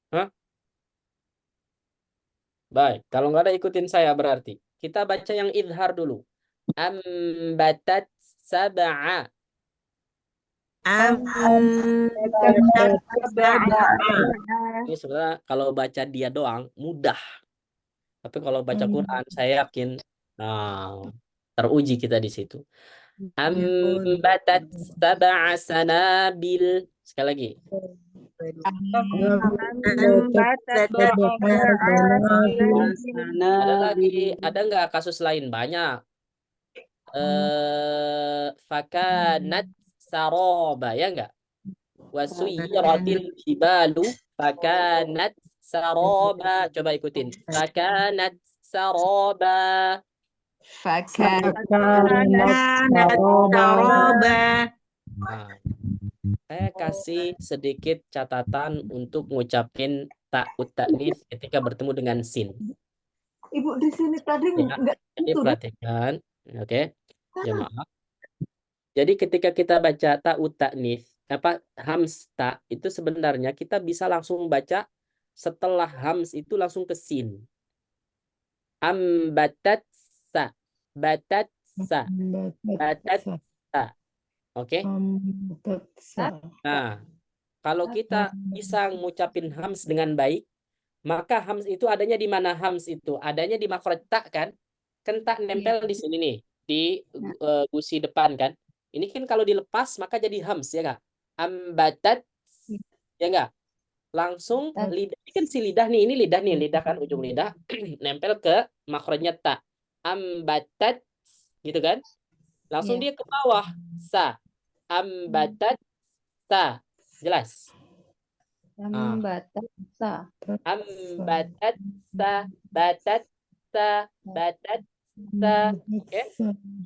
Hah? Baik, kalau nggak ada ikutin saya berarti. Kita baca yang izhar dulu. Ambatat sab'a. Ini sebenarnya kalau baca dia doang mudah. Tapi kalau baca Quran saya yakin teruji kita di situ. Ambatat sab'a sanabil. Sekali lagi. Ada lagi, ada nggak kasus lain? Banyak. Fakanat saroba, ya nggak? Wasuyiratil jibalu fakanat saroba. Coba ikutin. Fakanat saroba. Nah, saya kasih sedikit catatan untuk ngucapin ta'ut ta'nits ketika bertemu dengan sin. Ibu di sini tadi Ya, enggak jadi itu. perhatikan, oke, jemaah. Jadi ketika kita baca ta'ut ta'nits, hams ta itu sebenarnya kita bisa langsung baca setelah hams itu langsung ke sin. Ambatat sa, batat sa, batat sa. Oke. Nah, kalau kita bisa ngucapin hams dengan baik, maka hams itu adanya di mana? Hams itu adanya di makhraj ta kan? Kan tak nempel di sini nih, di gusi depan kan? Ini kan kalau dilepas maka jadi hams ya enggak? Ambatat ya enggak? Langsung lidah, ini kan si lidah nih, ini lidah nih, lidah kan ujung lidah nempel ke makhrajnya ta. Ambatat gitu kan? Langsung dia ke bawah sa. Ambatat sa. Jelas? Ambatat sa. Ambatat sa, batat sa, batat sa. Oke?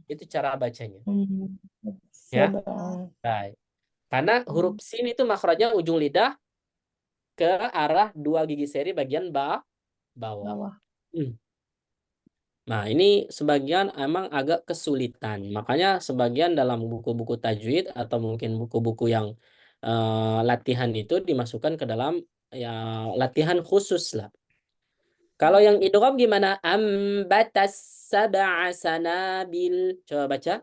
Itu cara bacanya. Ya. Baik. Karena huruf sin itu makhrajnya ujung lidah ke arah 2 gigi seri bagian bawah. Nah, ini sebagian emang agak kesulitan. Makanya sebagian dalam buku-buku tajwid atau mungkin buku-buku yang latihan itu dimasukkan ke dalam ya latihan khusus lah. Kalau yang idgham gimana? Ambatas sab'a sanabil. Coba baca.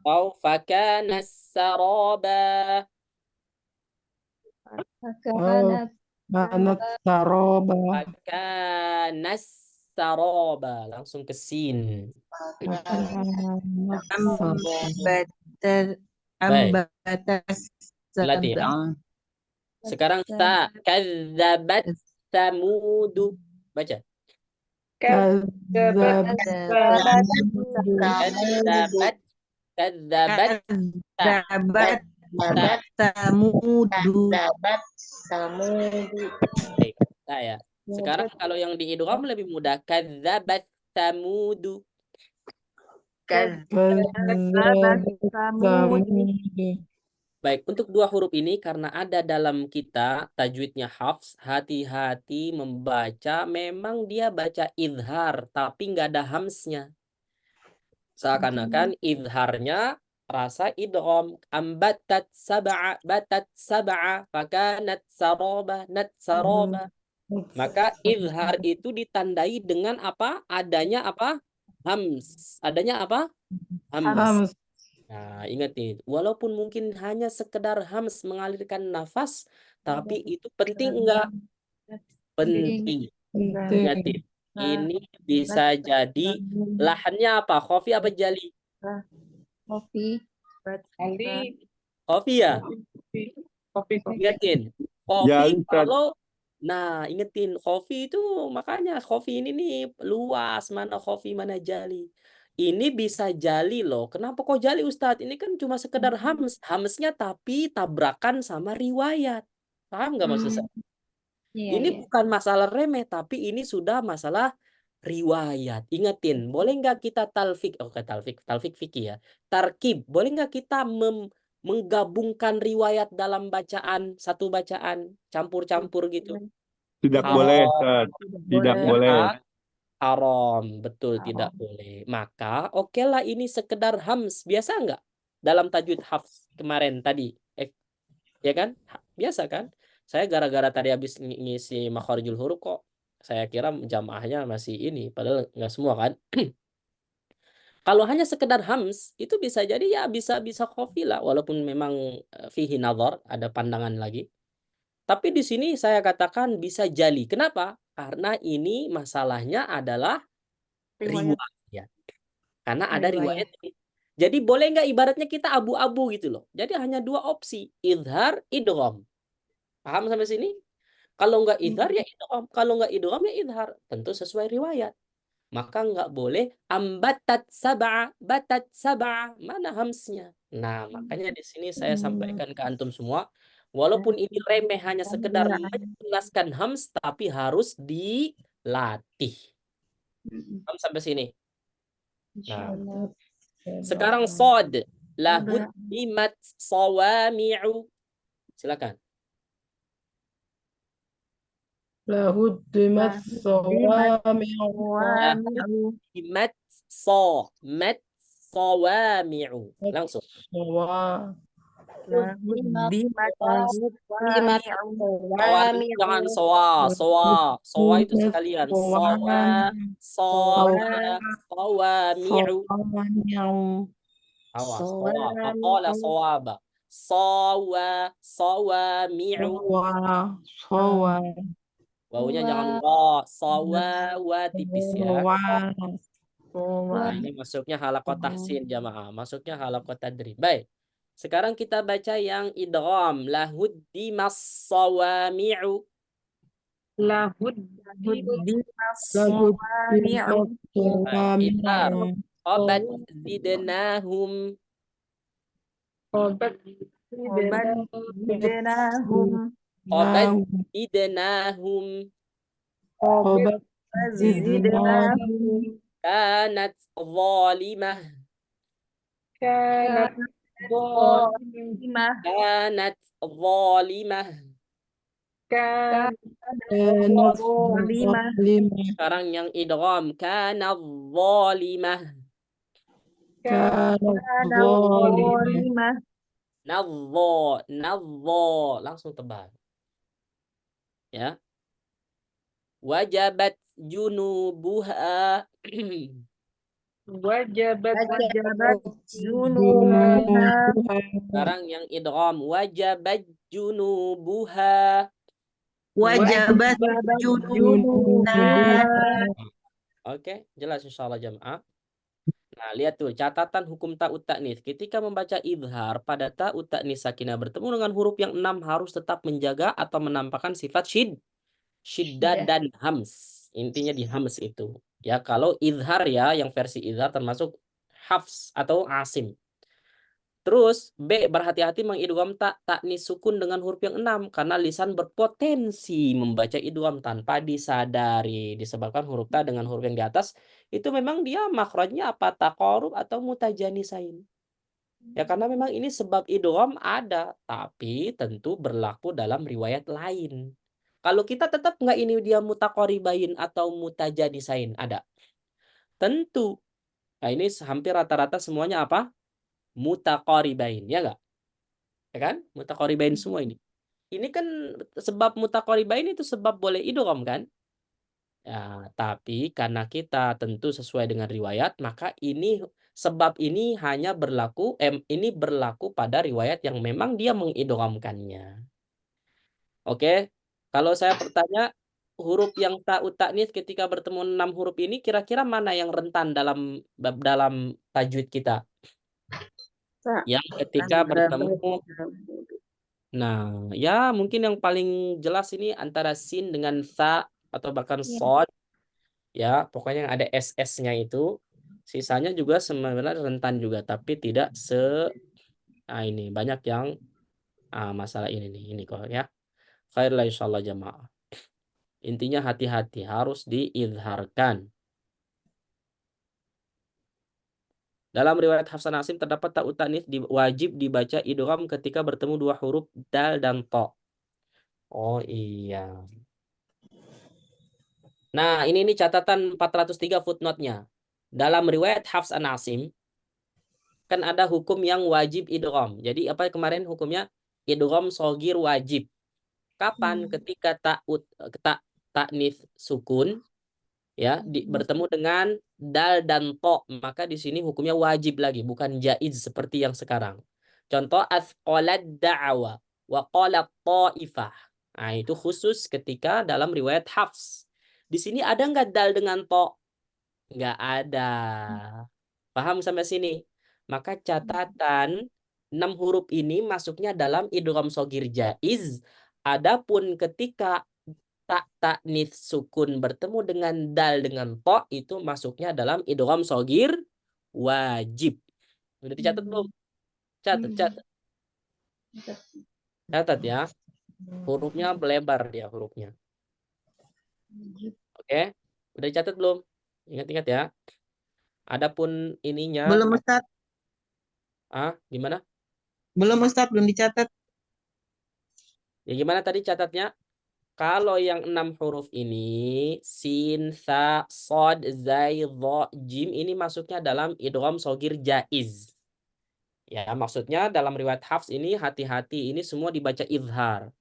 Au fakanas saraba. Fakanas saroba. Langsung ke sin. Latih ya. Sekarang ta. Kadzabat samudu. Baca. Kadzabat Baik, ya. Sekarang kalau yang di idgham lebih mudah. Kadzabat samudu. Baik, untuk 2 huruf ini karena ada dalam kita tajwidnya Hafs, hati-hati membaca, memang dia baca izhar tapi nggak ada hamsnya. Seakan-akan izharnya rasa idgham. Ambatat sab'a, batat sab'a, fakanat saroba, nat saroba. Maka izhar itu ditandai dengan apa? Adanya apa? Hams. Adanya apa? Hams. Nah, ingat nih, walaupun mungkin hanya sekedar hams mengalirkan nafas, tapi itu penting enggak? Penting. Ingat nih, ini bisa jadi lahannya apa? Khofi apa jali? Kopi. Ali, Kopi ya? kopi. Ingetin. Jali, Kopi Ustaz. kalau ingetin kopi itu makanya kopi ini nih luas, mana kopi mana jali. Ini bisa jali loh. Kenapa kok jali Ustadz? Ini kan cuma sekedar hams. Hamsnya tapi tabrakan sama riwayat. Paham nggak maksud saya? Iya, Ini iya. bukan masalah remeh, tapi ini sudah masalah riwayat. Ingetin, boleh nggak kita talfik? Talfik fikih ya. Tarkib, boleh nggak kita menggabungkan riwayat dalam bacaan, satu bacaan, campur-campur gitu? Tidak Haram. boleh, Ustaz. Tidak Ya boleh. kan? Haram, betul tidak boleh. Maka oke lah ini sekedar hams. Biasa nggak? Dalam tajwid hafs kemarin tadi. Ya kan? Biasa kan? Saya gara-gara tadi habis ngisi makharijul huruf kok. Saya kira jamaahnya masih ini. Padahal nggak semua kan? Kalau hanya sekedar hams, itu bisa jadi ya bisa kofi lah. Walaupun memang fihi nazar, ada pandangan lagi. Tapi di sini saya katakan bisa jali. Kenapa? Karena ini masalahnya adalah riwayat. Karena ada riwayat. Jadi boleh nggak ibaratnya kita abu-abu gitu loh. Jadi hanya dua opsi. Idhar, idgham. Paham sampai sini? Kalau nggak idhar ya idgham. Kalau nggak idgham ya idhar. Tentu sesuai riwayat. Maka nggak boleh ambatat sab'a, batat sab'a. Mana hamsnya? Nah, makanya di sini saya sampaikan ke antum semua. Walaupun ini remeh hanya sekedar menjelaskan hams, tapi harus dilatih. Paham sampai sini? Nah, sekarang sod. Lahud dimat sawami'u. Silakan. Lahuddimat Lahud dimat sawami'u. Langsung. Jangan sowa itu sekalian. Sawami'u. Awas, faqala sawaba. Sawami'u. Wawunya jangan sawa tipis ya. Nah, ini masuknya halaqah tahsin jamaah. Masuknya halaqah tadrib. Baik. Sekarang kita baca yang idgham. Lahuddimas sawami'u. Idhar. Qabat zidnahum. Qabat zidnahum. Kanat zalimah. Kanat zalimah. Sekarang yang idgham. Kanat zalimah. Nadzo. Langsung tebal. Ya. Wajabat junubuha. Sekarang yang idgham. Wajabat junubuha. Oke, jelas insyaallah jamaah. Nah, lihat tuh catatan hukum ta'ut ta'nis. Ketika membaca idhar pada ta'ut ta'nis sakinah bertemu dengan huruf yang 6 harus tetap menjaga atau menampakkan sifat syiddah dan hams. Intinya di hams itu. Ya, kalau idhar ya, yang versi idhar termasuk hafs atau asim. Terus B, berhati-hati mengidgham ta'nis sukun dengan huruf yang 6 karena lisan berpotensi membaca idgham tanpa disadari disebabkan huruf ta dengan huruf yang di atas itu memang dia makhrajnya apa taqarub atau mutajanisain. Ya karena memang ini sebab idgham ada tapi tentu berlaku dalam riwayat lain. Kalau kita tetap nggak ini dia mutaqaribain atau mutajanisain ada. Tentu. Nah, ini hampir rata-rata semuanya apa? Mutaqaribain, ya enggak? Ya kan? Mutaqaribain semua ini. Ini kan sebab mutaqaribain itu sebab boleh idgham kan? Ya, tapi karena kita tentu sesuai dengan riwayat, maka ini sebab ini hanya berlaku ini berlaku pada riwayat yang memang dia mengidghamkannya. Oke. Kalau saya bertanya huruf yang ta'ut ta'nis ketika bertemu 6 huruf ini kira-kira mana yang rentan dalam tajwid kita? yang ketika bertemu. Nah, ya mungkin yang paling jelas ini antara sin dengan sa atau bahkan sod. Ya, pokoknya yang ada SS-nya itu. Sisanya juga sebenarnya rentan juga, tapi tidak ini banyak yang masalah ini nih, ini kok ya. Khairlah insyaallah jamaah. Intinya hati-hati, harus diizharkan. Dalam riwayat Hafsan Asim terdapat ta'ut ta'nits wajib dibaca idgham ketika bertemu dua huruf dal dan to. Oh iya. Nah, ini catatan 403 footnote-nya. Dalam riwayat Hafs an Asim kan ada hukum yang wajib idgham. Jadi apa kemarin hukumnya? Idgham shogir wajib. Kapan? Ketika ta'nits sukun ya bertemu dengan dal dan to, maka di sini hukumnya wajib lagi, bukan jaiz seperti yang sekarang. Contoh asqalad da'wa wa qalat ta'ifah. Nah, itu khusus ketika dalam riwayat Hafs. Di sini ada nggak dal dengan to? Nggak ada. Paham sampai sini? Maka catatan 6 huruf ini masuknya dalam idgham shogir jaiz. Adapun ketika ta'nits sukun bertemu dengan dal dengan to, itu masuknya dalam idgham shogir wajib. Udah dicatat belum? Catat ya. Hurufnya melebar dia hurufnya. Oke, udah dicatat belum? Ingat-ingat ya. Adapun ininya Belum Ustadz. Gimana? Belum Ustadz, belum dicatat. Ya gimana tadi catatnya? Kalau yang 6 huruf ini sin, sa, sod, zai, dha, jim ini masuknya dalam idgham shogir jaiz. Ya, maksudnya dalam riwayat Hafs ini hati-hati, ini semua dibaca izhar.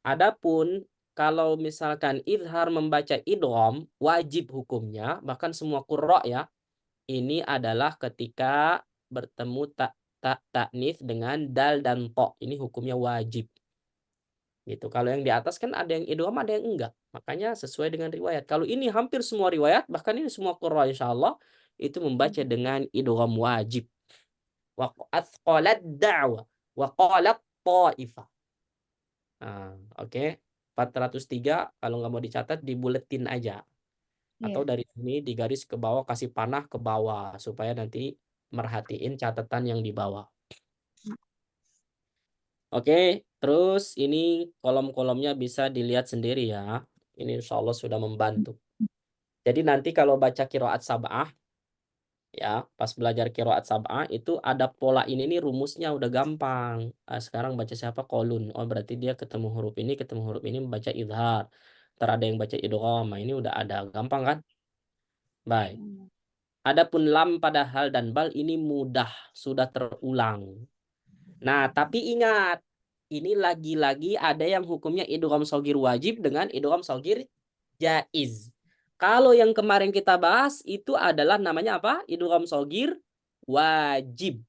Adapun kalau misalkan izhar membaca idgham, wajib hukumnya, bahkan semua qurra ya. Ini adalah ketika bertemu ta'nits dengan dal dan to. Ini hukumnya wajib. Gitu. Kalau yang di atas kan ada yang idgham, ada yang enggak. Makanya sesuai dengan riwayat. Kalau ini hampir semua riwayat, bahkan ini semua qurra insyaallah itu membaca dengan idgham wajib. Wa asqalat da'wa wa qalat ta'ifah. Oke. 403 kalau nggak mau dicatat dibuletin aja. Atau dari sini digaris ke bawah, kasih panah ke bawah supaya nanti merhatiin catatan yang di bawah. Oke, terus ini kolom-kolomnya bisa dilihat sendiri ya. Ini insya Allah sudah membantu. Jadi nanti kalau baca qiraat sab'ah, ya pas belajar qiraat sab'ah itu ada pola ini nih, rumusnya udah gampang. Sekarang baca siapa? Qalun. Oh berarti dia ketemu huruf ini membaca izhar. Ntar ada yang baca idgham. Nah, ini udah ada, gampang kan? Baik. Adapun lam pada hal dan bal ini mudah, sudah terulang. Nah, tapi ingat, ini lagi-lagi ada yang hukumnya idgham shogir wajib dengan idgham shogir jaiz. Kalau yang kemarin kita bahas itu adalah namanya apa? Idgham shogir wajib.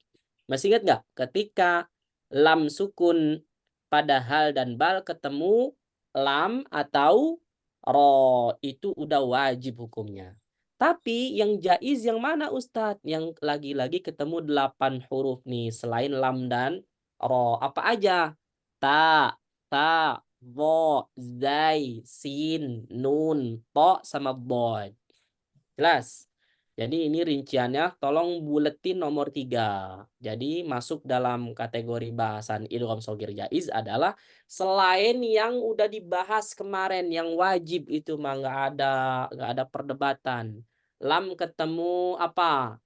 Masih ingat nggak? Ketika lam sukun pada hal dan bal ketemu lam atau ro, itu udah wajib hukumnya. Tapi yang jaiz yang mana Ustadz? Yang lagi-lagi ketemu 8 huruf nih selain lam dan ro. Apa aja? Ta, dha, zai, sin, nun, to, sama bod. Jelas? Jadi ini rinciannya tolong buletin nomor 3. Jadi masuk dalam kategori bahasan idgham shogir jaiz adalah selain yang udah dibahas kemarin yang wajib itu mah nggak ada perdebatan. Lam ketemu apa?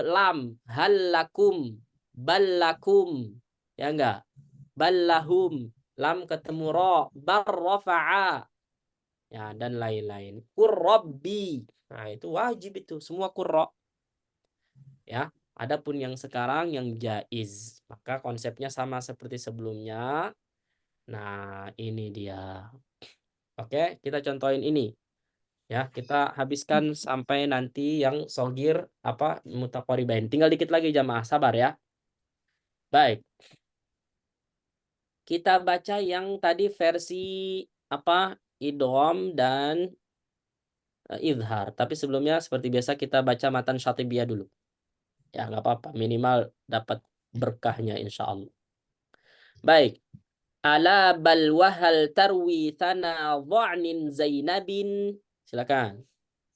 Lam, halakum, ballakum. Ya enggak? Ballahum. Lam ketemu ro, barrafa'a. Ya, dan lain-lain. Qurrabbi. Nah, itu wajib itu, semua qurra. Ya, adapun yang sekarang yang jaiz, maka konsepnya sama seperti sebelumnya. Nah, ini dia. Oke, kita contohin ini. Ya, kita habiskan sampai nanti yang shogir mutaqaribain. Tinggal dikit lagi jamaah, sabar ya. Baik. Kita baca yang tadi versi idgham dan izhar. Tapi sebelumnya seperti biasa kita baca matan Syatibiyah dulu. Ya nggak apa-apa, minimal dapat berkahnya insya Allah. Baik. Ala balwahal tarwi thana dha'nin Zainabin. Silakan.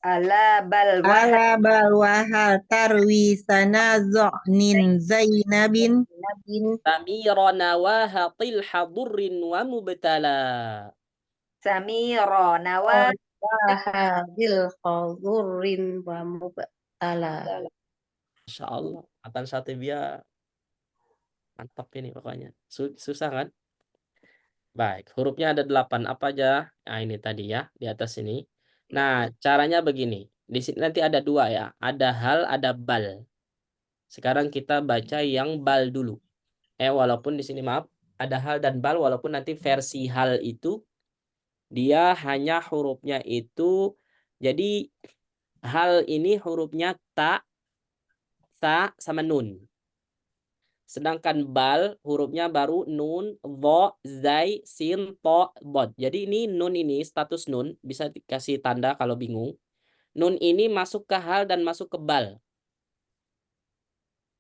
Ala balwa Ala balwahal tarwi sanazo'nin Zainabin. nabin Samira nawaha tilha durrin wa mubtala. samiro nawa Wahadil khadurrin wa mubtala. Insya Allah. Matan Syatibiyah mantap ini pokoknya. Susah kan? Baik, hurufnya ada 8. Apa aja? Nah, ini tadi ya, di atas ini. Nah, caranya begini. Di sini nanti ada 2 ya. Ada hal, ada bal. Sekarang kita baca yang bal dulu. Walaupun di sini maaf, ada hal dan bal, walaupun nanti versi hal itu dia hanya hurufnya itu. Jadi hal ini hurufnya ta, sa, sama nun. Sedangkan bal hurufnya baru nun, dho, zai, sin, to, bod. Jadi ini nun ini status nun, bisa dikasih tanda kalau bingung. Nun ini masuk ke hal dan masuk ke bal.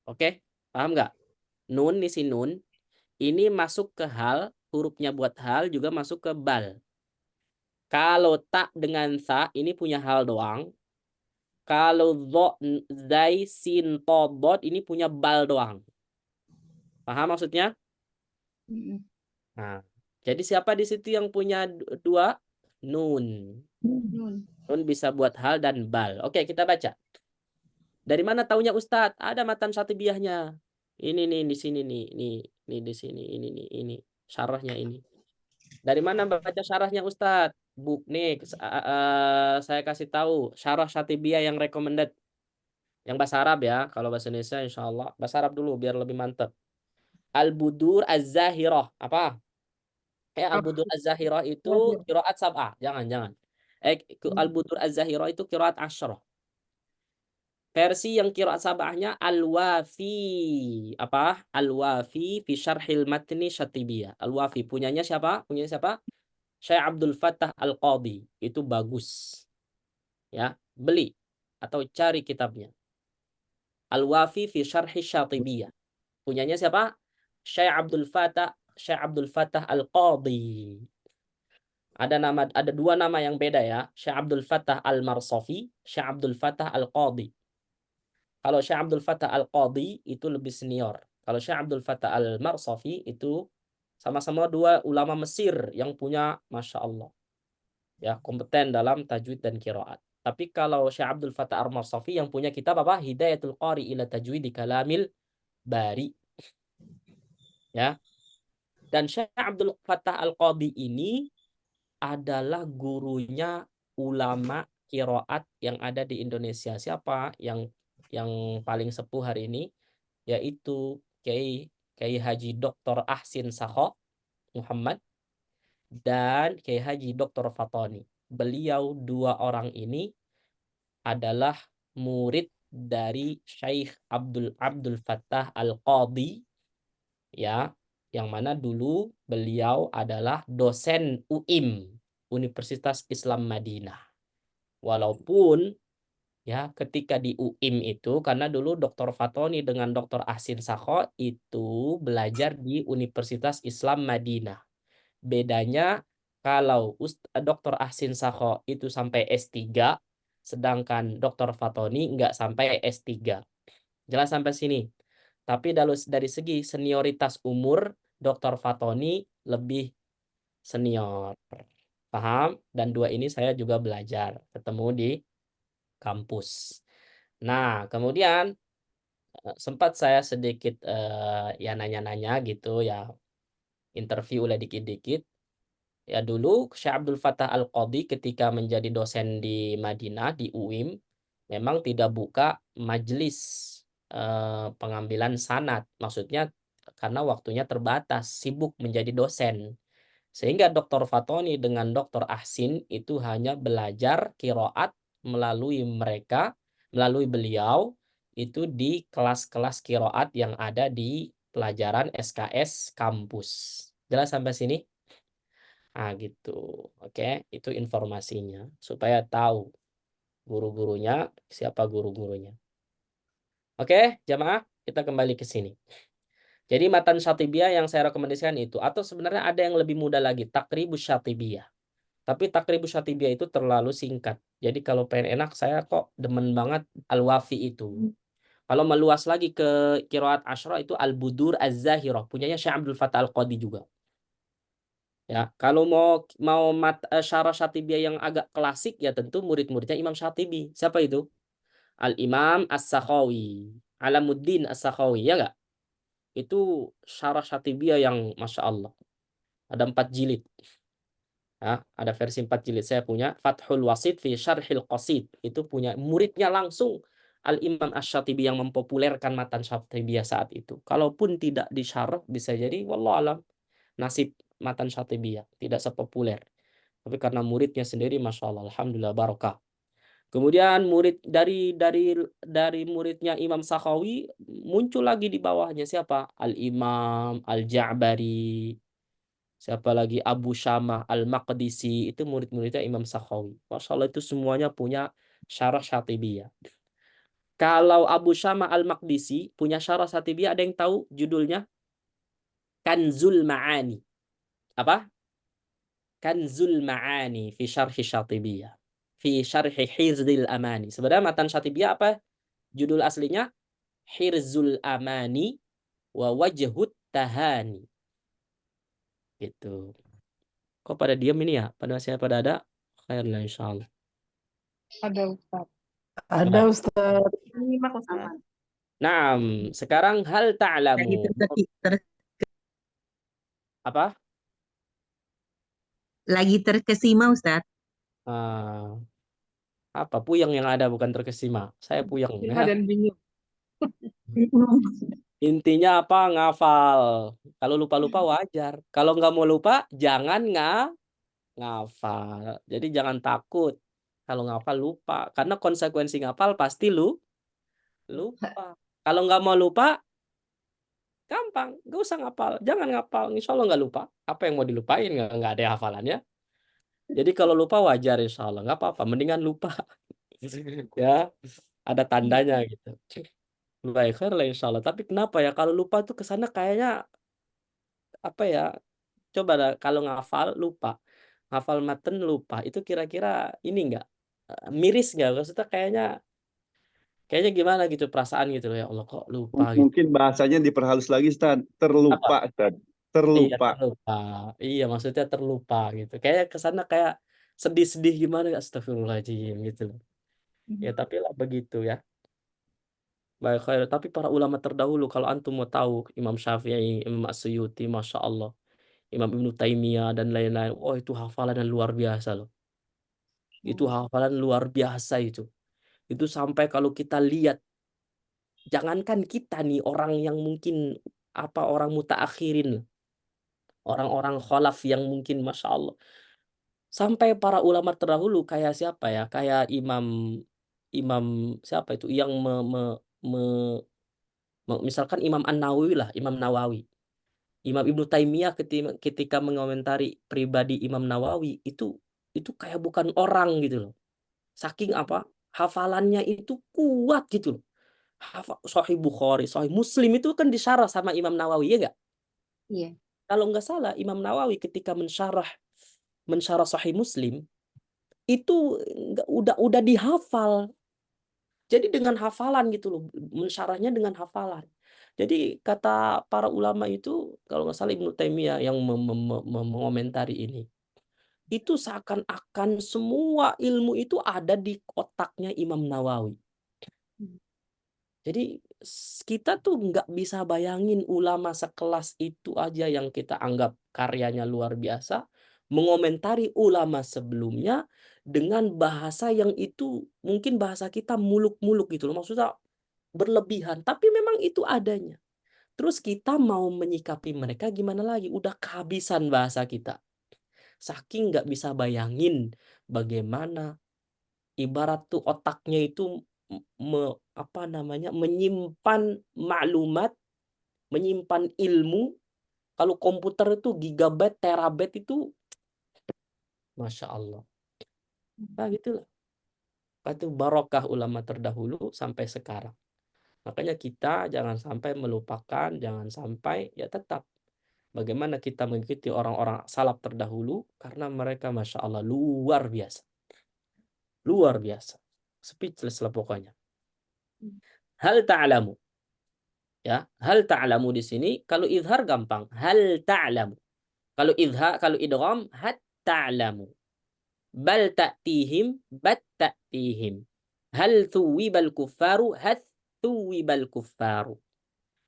Oke, paham nggak? Nun isi nun, ini masuk ke hal, hurufnya buat hal juga masuk ke bal. Kalau tak dengan sa, ini punya hal doang. Kalau dho, zai, sin, to, bod, ini punya bal doang. Paham maksudnya? Nah, jadi siapa di situ yang punya 2? Nun. Nun bisa buat hal dan bal. Oke, kita baca. Dari mana taunya Ustadz? Ada matan Syatibiyahnya. Ini nih di sini nih, ini di sini, ini syarahnya ini. Dari mana baca syarahnya Ustadz? Buk nih, saya kasih tahu syarah Syatibiyah yang recommended. Yang bahasa Arab ya, kalau bahasa Indonesia insya Allah. Bahasa Arab dulu biar lebih mantap. Al-Budur Az-Zahirah. Apa? Al-Budur Az-Zahirah itu qiraat sab'ah. Jangan. Al-Budur Az-Zahirah itu qiraat asyrah. Versi yang qiraat sab'ahnya Al-Wafi. Apa? Al-Wafi fi syarhil matni Syatibiyah. Al-Wafi punyanya siapa? Syekh Abdul Fattah Al-Qadhi. Itu bagus. Ya, beli atau cari kitabnya. Al-Wafi fi syarhi Syatibiyah. Punyanya siapa? Syekh Abdul Fattah Al-Qadhi. Ada 2 nama yang beda ya. Syekh Abdul Fattah Al-Marsafi, Syekh Abdul Fattah Al-Qadhi. Kalau Syekh Abdul Fattah Al-Qadhi itu lebih senior. Kalau Syekh Abdul Fattah Al-Marsafi itu sama-sama 2 ulama Mesir yang punya Masya Allah. Ya, kompeten dalam tajwid dan qiraat. Tapi kalau Syekh Abdul Fattah Al-Marsafi yang punya kitab apa? Hidayatul Qari ila Tajwidi Kalamil Bari. Ya. Dan Syekh Abdul Fattah Al-Qadhi ini adalah gurunya ulama qiraat yang ada di Indonesia. Siapa yang paling sepuh hari ini? Yaitu Kiai Haji Dr. Ahsin Sakho Muhammad dan Kiai Haji Dr. Fatoni. Beliau 2 orang ini adalah murid dari Syekh Abdul Fattah Al-Qadhi, ya, yang mana dulu beliau adalah dosen UIM, Universitas Islam Madinah. Walaupun ya ketika di UIM itu, karena dulu Dr. Fatoni dengan Dr. Ahsin Sakho itu belajar di Universitas Islam Madinah. Bedanya kalau Dr. Ahsin Sakho itu sampai S3, sedangkan Dr. Fatoni nggak sampai S3. Jelas sampai sini. Tapi dari segi senioritas umur, Dr. Fatoni lebih senior. Paham? Dan 2 ini saya juga belajar, ketemu di kampus. Nah, kemudian sempat saya sedikit ya nanya-nanya gitu ya, interview lah dikit-dikit. Ya dulu Syekh Abdul Fattah Al-Qadhi ketika menjadi dosen di Madinah di UIM memang tidak buka majelis pengambilan sanad. Maksudnya karena waktunya terbatas, sibuk menjadi dosen. Sehingga Dr. Fatoni dengan Dr. Ahsin itu hanya belajar qiraat melalui beliau itu di kelas-kelas qiraat yang ada di pelajaran SKS kampus. Jelas sampai sini? Ah gitu. Oke, itu informasinya supaya tahu guru-gurunya, siapa guru-gurunya. Oke, jamaah, kita kembali ke sini. Jadi matan Syatibiyah yang saya rekomendasikan itu, atau sebenarnya ada yang lebih mudah lagi, Takribus Syatibiyah. Tapi Takribus Syatibiyah itu terlalu singkat. Jadi kalau pengen enak, saya kok demen banget Al-Wafi itu. Kalau meluas lagi ke Qiraat Asyra itu Al-Budur Az-Zahirah, punyanya Syekh Abdul Fattah Al-Qadi juga. Ya, kalau mau syarah Syatibiyah yang agak klasik ya tentu murid-muridnya Imam Syatibi. Siapa itu? Al-Imam As-Sakhawi, Alamuddin As-Sakhawi, ya enggak? Itu syarah Syatibiyah yang Masya Allah. Ada 4 jilid. Ya, ada versi 4 jilid. Saya punya Fathul Wasit fi Syarhil Qasid. Itu punya muridnya langsung Al-Imam Asy-Syatibi yang mempopulerkan matan Syatibiyah saat itu. Kalaupun tidak disyarah, bisa jadi wallahualam nasib matan Syatibiyah tidak sepopuler. Tapi karena muridnya sendiri Masya Allah, Alhamdulillah barakah. Kemudian murid dari muridnya Imam Sakhawi muncul lagi di bawahnya siapa? Al-Imam Al-Ja'bari. Siapa lagi? Abu Syamah Al-Maqdisi. Itu murid-muridnya Imam Sakhawi. Masya Allah itu semuanya punya syarah Syatibiyah. Kalau Abu Syamah Al-Maqdisi punya syarah Syatibiyah, ada yang tahu judulnya? Kanzul Ma'ani. Apa? Kanzul Ma'ani fi Syarhi Syatibiyah. Fi Syarhi Hirzil Amani. Sebenarnya matan Syatibiyah apa? Judul aslinya Hirzul Amani wa Wajhut Tahani. Gitu. Kok pada diam ini ya? Pada saya pada ada? Khairlah insyaallah. Ada Ustaz. Ada Ustaz. Nyimak Ustaz. Nah, sekarang hal Lagi ta'lamu. Apa? lagi terkesima Ustaz. Ah, apa puyeng yang ada bukan terkesima. Saya puyeng Cuma ya. dan bingung. Intinya apa? Ngafal. Kalau lupa-lupa wajar. Kalau nggak mau lupa, jangan ngafal. Jadi jangan takut. Kalau ngafal lupa. Karena konsekuensi ngafal pasti lupa. Kalau nggak mau lupa, gampang. Nggak usah ngafal. Jangan ngafal. Insya Allah nggak lupa. Apa yang mau dilupain? Nggak ada hafalannya. Jadi kalau lupa wajar insya Allah. Nggak apa-apa. Mendingan lupa. Ya, ada tandanya gitu. Baik, khair lah insya Allah. Tapi kenapa ya kalau lupa tuh kesana kayaknya apa ya? Coba dah, kalau ngafal lupa, ngafal maten lupa. Itu kira-kira ini enggak miris nggak? Maksudnya kayaknya gimana gitu perasaan gitu loh ya Allah kok lupa gitu. Mungkin bahasanya diperhalus lagi, Ustaz. Apa? Terlupa, Ustaz. Iya Terlupa. terlupa. Iya maksudnya terlupa gitu. Kayak kesana kayak sedih-sedih gimana? Astagfirullahaladzim gitu loh. Ya tapi lah begitu ya. Baik khair. Tapi para ulama terdahulu kalau antum mau tahu Imam Syafi'i, Imam As-Suyuti, Masya Allah. Imam Ibnu Taimiyah dan lain-lain. Oh itu hafalan yang luar biasa loh. Itu hafalan luar biasa itu. Itu sampai kalau kita lihat, jangankan kita nih orang yang mungkin orang mutaakhirin, orang-orang khalaf yang mungkin Masya Allah. Sampai para ulama terdahulu kayak siapa ya? Kayak Imam Imam siapa itu yang misalkan Imam An-Nawawi lah, Imam Nawawi. Imam Ibnu Taimiyah ketika mengomentari pribadi Imam Nawawi itu kayak bukan orang gitu loh. Saking apa? Hafalannya itu kuat gitu loh. Sahih Bukhari, Sahih Muslim itu kan disyarah sama Imam Nawawi ya enggak? Iya. Kalau nggak salah Imam Nawawi ketika mensyarah Sahih Muslim itu udah dihafal. Jadi dengan hafalan gitu loh, mensyarahnya dengan hafalan. Jadi kata para ulama itu kalau nggak salah Ibnu Taimiyah yang mengomentari ini. Itu seakan-akan semua ilmu itu ada di otaknya Imam Nawawi. Jadi kita tuh nggak bisa bayangin ulama sekelas itu aja yang kita anggap karyanya luar biasa, mengomentari ulama sebelumnya dengan bahasa yang itu mungkin bahasa kita muluk-muluk gitu loh. Maksudnya berlebihan, tapi memang itu adanya. Terus kita mau menyikapi mereka gimana lagi? Udah kehabisan bahasa kita. Saking nggak bisa bayangin bagaimana ibarat tuh otaknya itu menyimpan maklumat, menyimpan ilmu. Kalau komputer itu gigabyte, terabyte itu Masya Allah. Nah gitulah. Itu barokah ulama terdahulu sampai sekarang. Makanya kita jangan sampai melupakan, jangan sampai ya tetap bagaimana kita mengikuti orang-orang salaf terdahulu karena mereka Masya Allah luar biasa. Luar biasa. Speechless lah pokoknya. Hal ta'lamu. Ya, hal ta'lamu di sini kalau izhar gampang. Hal ta'lamu. Kalau idgham hat ta'lamu. Bal ta'tihim bat ta'tihim. Hal thuwibal kuffaru hat thuwibal kuffaru.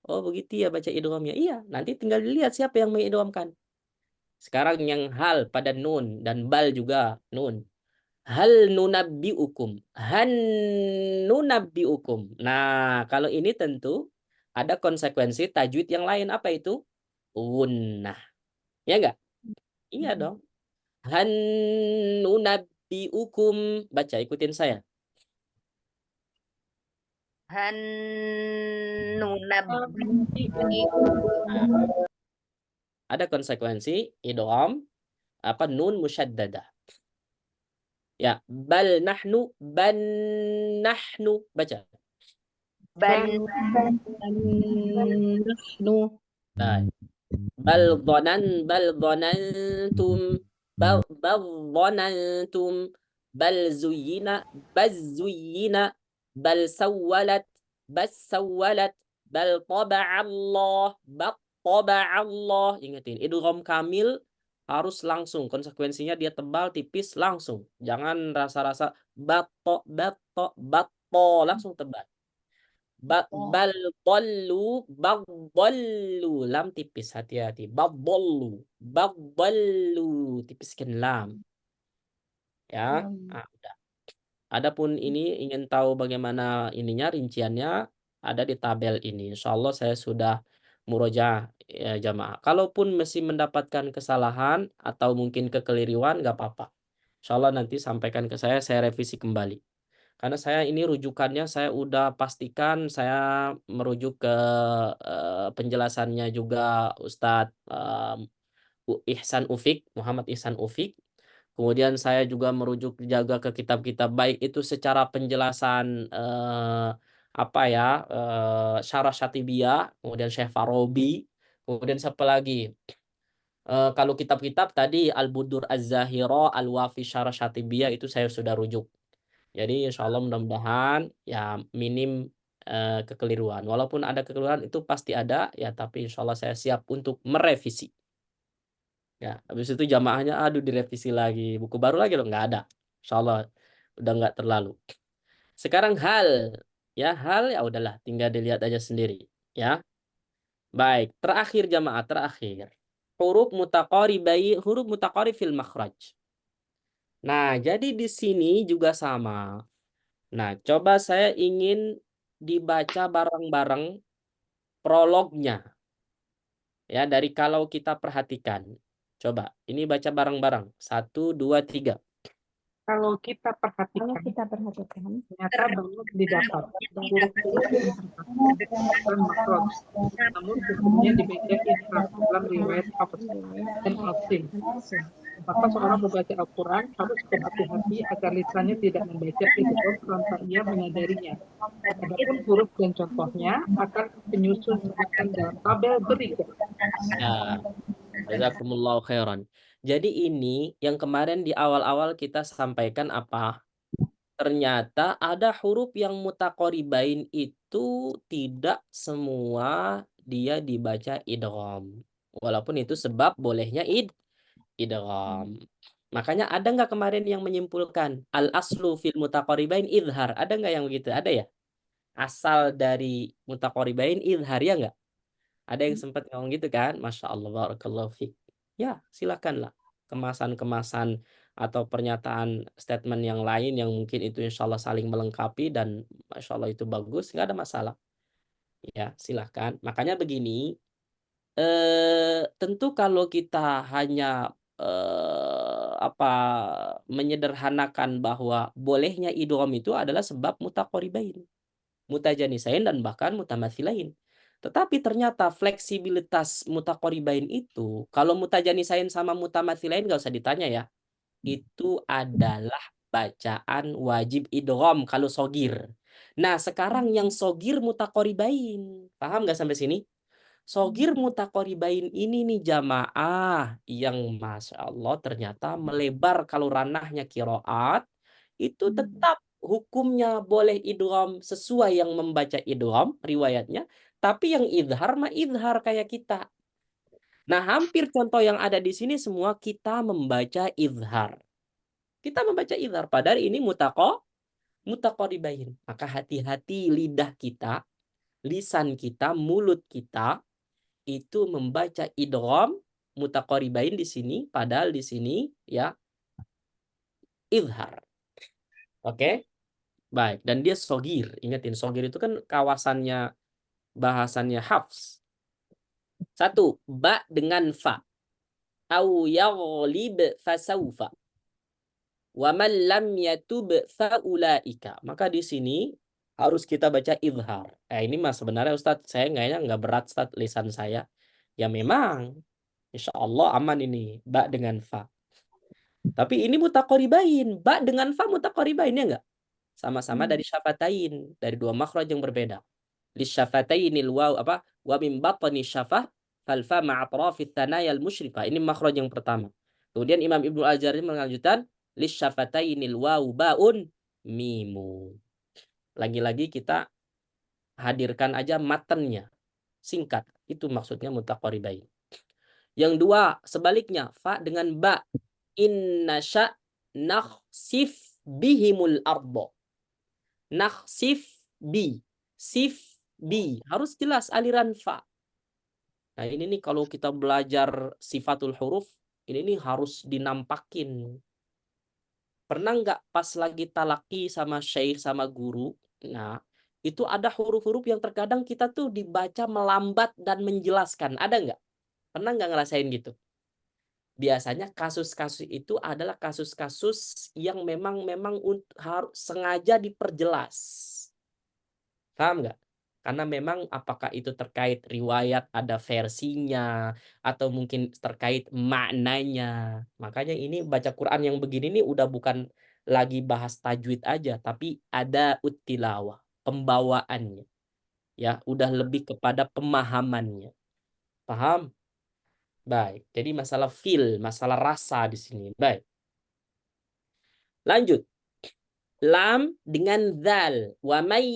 Oh begitu ya baca idghamnya. Iya, nanti tinggal dilihat siapa yang mengidghamkan. Sekarang yang hal pada nun dan bal juga nun. Hal nunabbiukum. Han nunabbiukum. Nah, kalau ini tentu ada konsekuensi tajwid yang lain. Apa itu? Gunnah. Ya enggak? Iya dong. Han nunabbiukum. Baca, ikutin saya. Han nunabbi. Ada konsekuensi idgham nun musyaddadah. Ya, bal nahnu ban nahnu. Baca. Ban nahnu Nah, bal dhanantum bal dhanantum bal zuyyina bal sawwalat bal taba'allah Allah. Ingatin, idgham kamil harus langsung, konsekuensinya dia tebal tipis langsung. Jangan rasa-rasa batto langsung tebal. Bal dallu lam tipis, hati-hati. Badallu tipiskan lam. Ya, udah. Adapun ini ingin tahu bagaimana ininya rinciannya ada di tabel ini. Insyaallah saya sudah murojaah ya jamaah. Kalaupun masih mendapatkan kesalahan atau mungkin kekeliruan nggak apa-apa. Insyaallah nanti sampaikan ke saya revisi kembali. Karena saya ini rujukannya saya udah pastikan saya merujuk ke penjelasannya juga Ustadz Muhammad Ihsan Ufik. Kemudian saya juga merujuk jaga ke kitab-kitab baik itu secara penjelasan Syarah Syatibiyah, kemudian Syekh Farabi, kemudian siapa lagi? Kalau kitab-kitab tadi Al-Budur Az-Zahira, Al-Wafi Syarah Syatibiyah itu saya sudah rujuk. Jadi insyaallah mudah-mudahan ya minim kekeliruan. Walaupun ada kekeliruan itu pasti ada ya, tapi insyaallah saya siap untuk merevisi. Ya, habis itu jamaahnya aduh direvisi lagi, buku baru lagi loh, nggak ada. Insyaallah udah nggak terlalu. Sekarang hal ya udahlah tinggal dilihat aja sendiri ya. Baik, terakhir jamaah terakhir. Huruf mutaqarib fil makhraj. Nah, jadi di sini juga sama. Nah, coba saya ingin dibaca bareng-bareng prolognya. Ya, dari kalau kita perhatikan. Coba, ini baca bareng-bareng. 1, 2, 3. Kalau kita perhatikan, ternyata banyak didapat namun hukumnya dibaca infrag dalam riwayat Hafs dan Asim. Maka seorang membaca Al-Quran harus berhati-hati agar lisannya tidak membaca idgham tanpa ia menyadarinya. Adapun huruf dan contohnya akan penyusun dalam tabel berikut. Ya, jazakumullahu khairan. Jadi ini yang kemarin di awal-awal kita sampaikan apa? Ternyata ada huruf yang mutaqaribain itu tidak semua dia dibaca idgham. Walaupun itu sebab bolehnya idgham. Makanya ada nggak kemarin yang menyimpulkan al-aslu fil mutaqaribain idhar? Ada nggak yang begitu? Ada ya? Asal dari mutaqaribain idhar ya nggak? Ada yang sempat ngomong gitu kan? Masya Allah, barakallahu fiik. Ya, silakanlah. Kemasan-kemasan atau pernyataan statement yang lain yang mungkin itu insya Allah saling melengkapi dan Masya Allah itu bagus, nggak ada masalah. Ya, silahkan. Makanya begini, tentu kalau kita hanya menyederhanakan bahwa bolehnya idgham itu adalah sebab mutaqaribain, mutajanisain dan bahkan mutamatsilain. Tetapi ternyata fleksibilitas mutaqaribain itu kalau mutajanisain sama mutamatsilain nggak usah ditanya ya. Itu adalah bacaan wajib idgham kalau shogir. Nah, sekarang yang sogir mutaqoribain. Paham nggak sampai sini? Sogir mutaqoribain ini nih jamaah yang Masya Allah ternyata melebar kalau ranahnya kiroat. Itu tetap hukumnya boleh idgham sesuai yang membaca idgham riwayatnya. Tapi yang idhar mah idhar kayak kita. Nah, hampir contoh yang ada di sini semua kita membaca idhar. Kita membaca idhar. Padahal ini mutaqoribain. Maka hati-hati lidah kita, lisan kita, mulut kita itu membaca idgham mutaqoribain di sini, padahal di sini ya idhar. Oke? Baik, dan dia sogir. Ingatin, sogir itu kan kawasannya bahasannya Hafs. 1, ba dengan fa. Au yaghlib fasaufa. Wa man lam yatub faulaika. Maka di sini harus kita baca idhar. Ini mas sebenarnya Ustadz, saya nggak berat Ustadz lisan saya. Ya memang, insya Allah aman ini, ba dengan fa. Tapi ini mutaqoribain, ba dengan fa mutaqoribain ya enggak? Sama-sama dari syafatain, dari dua makhraj yang berbeda. Lisyafatainil waw apa? Wa min batni syafah fal fa ma'a atrafit thanayal musyrifah. Ini makhraj yang pertama. Kemudian Imam Ibnu Al-Jari melanjutkan lisyafatainil waw baun mimu. Lagi-lagi kita hadirkan aja matanya. Singkat. Itu maksudnya mutaqoribain. Yang dua, sebaliknya, fa dengan ba. Inna sya nakhsif bihimul ardo. Nakhsif bi. Sif bi. Harus jelas aliran fa. Nah ini nih kalau kita belajar sifatul huruf, ini nih harus dinampakin. Pernah nggak pas lagi talaki sama syekh sama guru, nah itu ada huruf-huruf yang terkadang kita tuh dibaca melambat dan menjelaskan. Ada nggak? Pernah nggak ngerasain gitu? Biasanya kasus-kasus itu adalah kasus-kasus yang memang harus sengaja diperjelas. Paham nggak? Karena memang apakah itu terkait riwayat ada versinya atau mungkin terkait maknanya. Makanya ini baca Quran yang begini nih udah bukan lagi bahas tajwid aja, tapi ada uttilawah, pembawaannya. Ya, udah lebih kepada pemahamannya. Paham? Baik. Jadi masalah feel, masalah rasa di sini. Baik. Lanjut. Lam dengan dzal. Wa may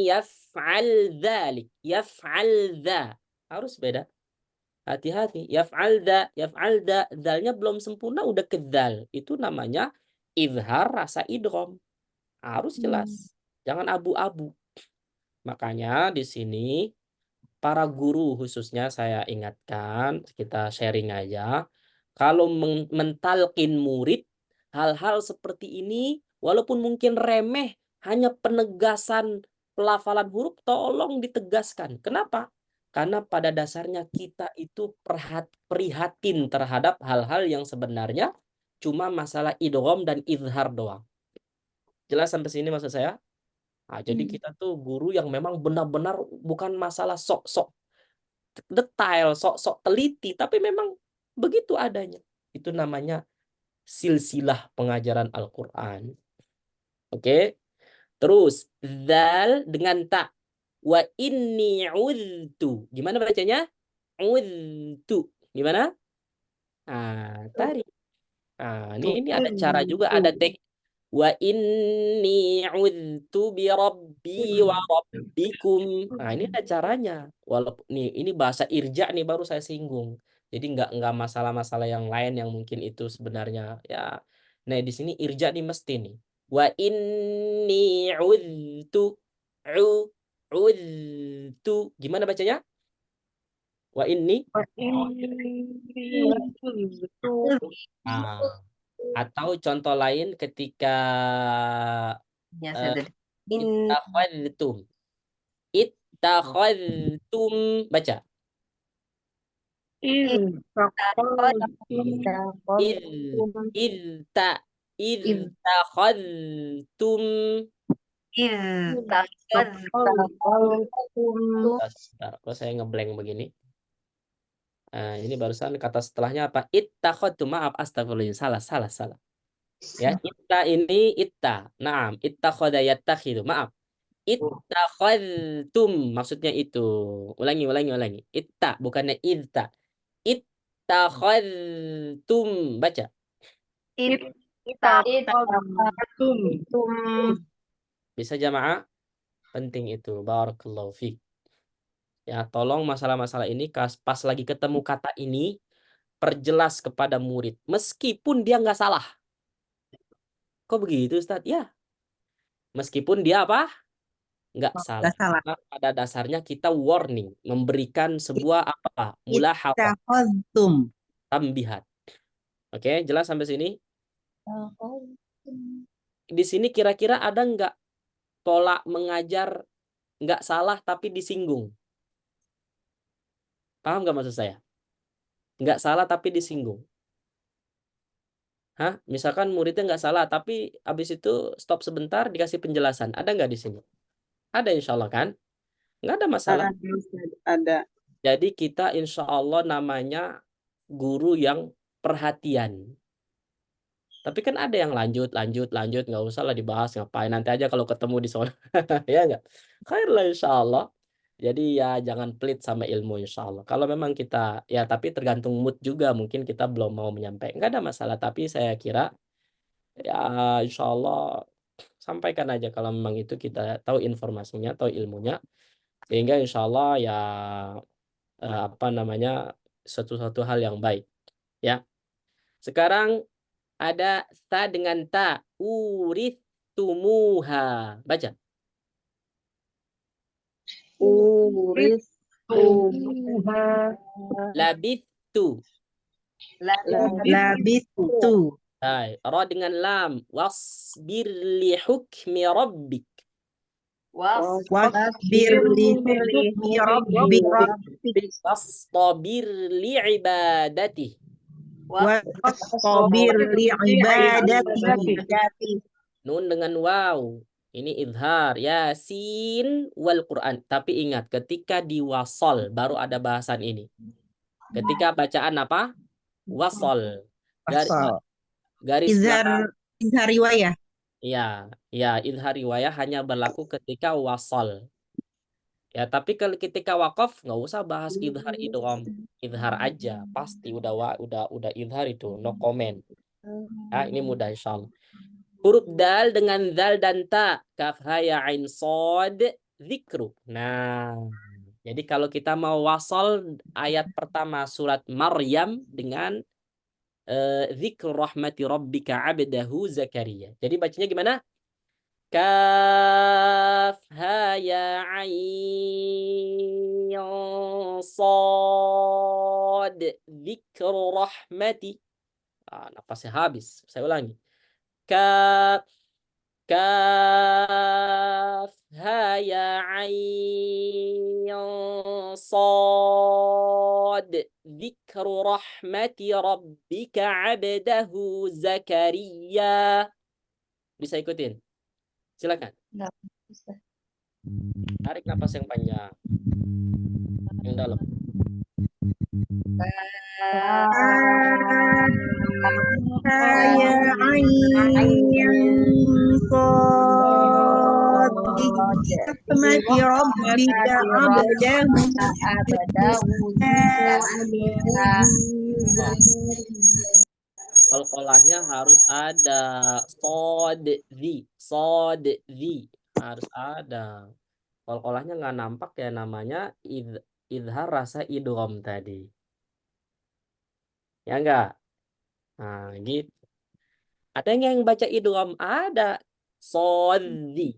yaf'al dzalik. Yaf'al dza. Harus beda. Hati-hati. Yaf'al dza, yaf'al dza. Dzalnya belum sempurna udah ke dzal. Itu namanya izhar rasa idgham. Harus jelas. Jangan abu-abu. Makanya di sini para guru khususnya saya ingatkan, kita sharing aja. Kalau mentalkin murid, hal-hal seperti ini, walaupun mungkin remeh, hanya penegasan pelafalan huruf, tolong ditegaskan. Kenapa? Karena pada dasarnya kita itu prihatin terhadap hal-hal yang sebenarnya cuma masalah idgham dan izhar doang. Jelas sampai sini maksud saya? Nah, jadi kita tuh guru yang memang benar-benar bukan masalah sok-sok detail, sok-sok teliti, tapi memang begitu adanya. Itu namanya silsilah pengajaran Al-Quran. Oke. Terus, dzal dengan ta. Wa inni udtu. Gimana bacanya? Udtu. Gimana? Tadi. Ini ada cara juga, ada tek. Wa inni udtu bi rabbi wa rabbikum. Ini ada caranya. Walaupun ini bahasa irja nih baru saya singgung. Jadi nggak masalah-masalah yang lain yang mungkin itu sebenarnya ya. Nah, di sini irja nih mesti nih. Wa inni udtu udtu. Gimana bacanya? Wa inni atau contoh lain ketika ittakhadtum. Ittakhadtum baca. Ittakhadtum. Kok saya ngeblank begini? Ini barusan kata setelahnya apa? Ittakhadtum. Maaf, astagfirullahaladzim. Salah. Ya, itta ini itta. Naam, ittakhadha yattakhidhu. Maaf. Ittakhadtum maksudnya itu. Ulangi. Itta bukannya idta. Ittakhadtum baca. Ittaqatum. Bisa jamaah? Penting itu. Barakallahu fiik. Ya, tolong masalah-masalah ini pas lagi ketemu kata ini perjelas kepada murid meskipun dia nggak salah. Kok begitu, Ustadz? Ya, meskipun dia apa? Nggak salah. Nggak salah. Karena pada dasarnya kita warning, memberikan sebuah apa? Mulahaqah, Ittakhadtum. tambihat. Oke, jelas sampai sini? Di sini kira-kira ada nggak pola mengajar nggak salah tapi disinggung? Paham nggak maksud saya? Nggak salah tapi disinggung. Hah? Misalkan muridnya nggak salah tapi habis itu stop sebentar dikasih penjelasan. Ada nggak di sini? Ada insya Allah kan? Nggak ada masalah. Ada. Jadi kita insya Allah namanya guru yang perhatian. Tapi kan ada yang lanjut, nggak usah lah dibahas, ngapain nanti aja kalau ketemu di sana, ya nggak? Khair lah insya Allah. Jadi ya jangan pelit sama ilmu insya Allah. Kalau memang kita, ya tapi tergantung mood juga, mungkin kita belum mau menyampaikan, nggak ada masalah. Tapi saya kira ya insya Allah sampaikan aja kalau memang itu kita tahu informasinya, tahu ilmunya, sehingga insya Allah ya apa namanya suatu hal yang baik, ya. Sekarang ada ta dengan ta, urithumuha. Baca. Labithu. Labistu. Hai, ra dengan lam. Wasbir li hukmi rabbik. Wasbir li hukmi rabbik. Wastabir li ibadati. Wastabir li ibadati. Nun dengan waw. Ini idhar. Yasin wal Quran. Tapi ingat, ketika diwasol baru ada bahasan ini. Ketika bacaan apa? Wasol. Garis belakang. Izhar riwayah. Ya, idhar riwayah hanya berlaku ketika wasol. Ya, tapi kalau ketika wakaf nggak usah bahas idhar idgham. Idhar aja, pasti udah idhar itu, no comment. Ya, ini mudah insyaallah. Huruf dal dengan zal dan ta, kaf ha ya ain shad, dzikru. Nah, jadi kalau kita mau wasal ayat pertama surat Maryam dengan dzikr rahmati rabbika abdahu Zakaria. Jadi bacanya gimana? Kaf ha ya ain shad, dzikr rahmati. Napasnya habis. Saya ulangi. Kaf ha ya ain sad, dzikru rahmati rabbika abdahu Zakaria. Bisa ikutin? Silakan. Tarik napas yang panjang, yang dalam. Ya ain sad rahmati rabbika Qalqalahnya harus ada. Sodzi harus ada. Qalqalahnya nggak nampak ya, namanya idhar rasa idgham tadi. Ya enggak? Nah, gitu. Ada yang baca idgham? Ada.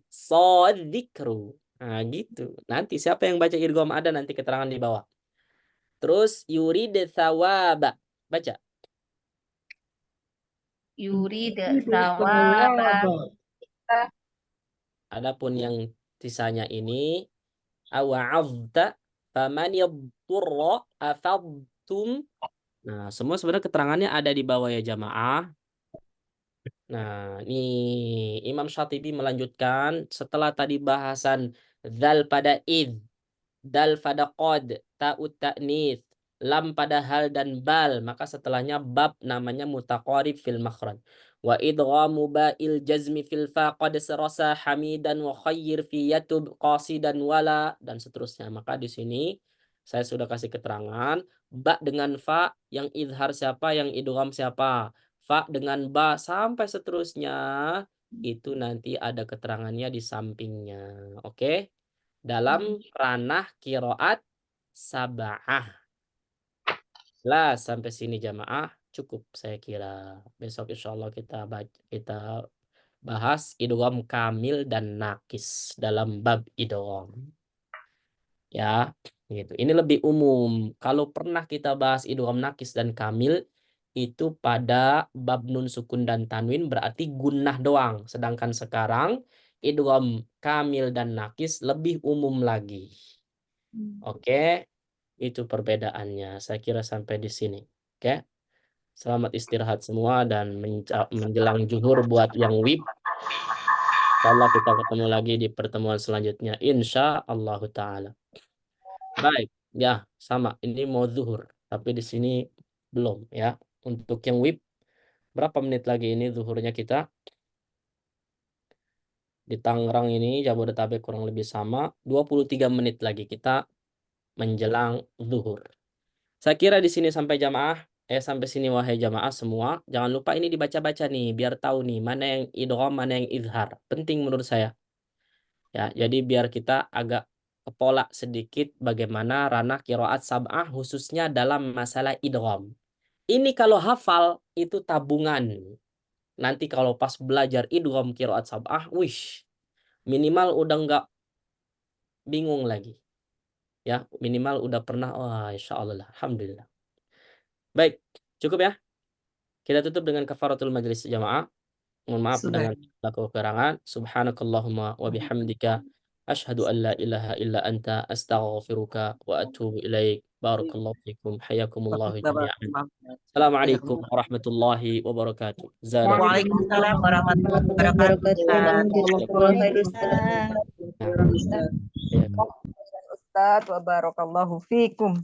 Sodzikru. Nah, gitu. Nanti siapa yang baca idgham ada nanti keterangan di bawah. Terus yurid thawaba. Baca. Yurid thawaba. Adapun yang sisanya ini awa'adta faman yadhurra afadtum. Nah, semua sebenarnya keterangannya ada di bawah ya jamaah. Nah, ini Imam Syatibi melanjutkan setelah tadi bahasan dzal pada id, dal pada qad, ta'ut ta'nits, lam pada hal dan bal, maka setelahnya bab namanya mutaqarib fil makhraj. Wa idghamu ba'il jazmi fil fa qad sarasa hamidan wa khayyir fi yatub qasidan wala, dan seterusnya. Maka di sini saya sudah kasih keterangan ba dengan fa yang idhar siapa, yang idgham siapa, fa dengan ba sampai seterusnya itu nanti ada keterangannya di sampingnya. Oke? Dalam ranah qiraat sab'ah. Lah sampai sini jamaah cukup saya kira. Besok insya Allah kita bahas idgham kamil dan nakis dalam bab idgham. Ya, gitu. Ini lebih umum. Kalau pernah kita bahas idgham nakis dan kamil itu pada bab nun sukun dan tanwin berarti gunnah doang. Sedangkan sekarang idgham kamil dan nakis lebih umum lagi. Oke. Itu perbedaannya. Saya kira sampai di sini. Oke. Selamat istirahat semua dan menjelang zuhur buat yang WIB. Insyaallah kita ketemu lagi di pertemuan selanjutnya. Insyaallah taala. Baik, ya sama. Ini mau zuhur, tapi di sini belum ya. Untuk yang WIB berapa menit lagi ini zuhurnya kita? Di Tangerang ini Jabodetabek kurang lebih sama 23 menit lagi kita menjelang zuhur. Saya kira di sini sampai sampai sini wahai jamaah semua. Jangan lupa ini dibaca-baca nih biar tahu nih mana yang idgham, mana yang izhar. Penting menurut saya. Ya, jadi biar kita agak pola sedikit bagaimana ranah qiraat sab'ah khususnya dalam masalah idgham. Ini kalau hafal itu tabungan. Nanti kalau pas belajar idgham qiraat sab'ah, wish, minimal udah nggak bingung lagi. Ya, minimal udah pernah, wah insyaallah, alhamdulillah. Baik, cukup ya. Kita tutup dengan kafaratul majlis jamaah. Mohon maaf Sudah. dengan kekurangan. Subhanakallahumma wa bihamdika asyhadu an la ilaha illa anta astaghfiruka wa atubu ilaik. Barakallahu fikum. Hayakumullah jami'an. Assalamualaikum warahmatullahi wabarakatuh. Zadakum. Waalaikumsalam warahmatullahi wabarakatuh. Hayakum. Ustaz wa barakallahu fikum.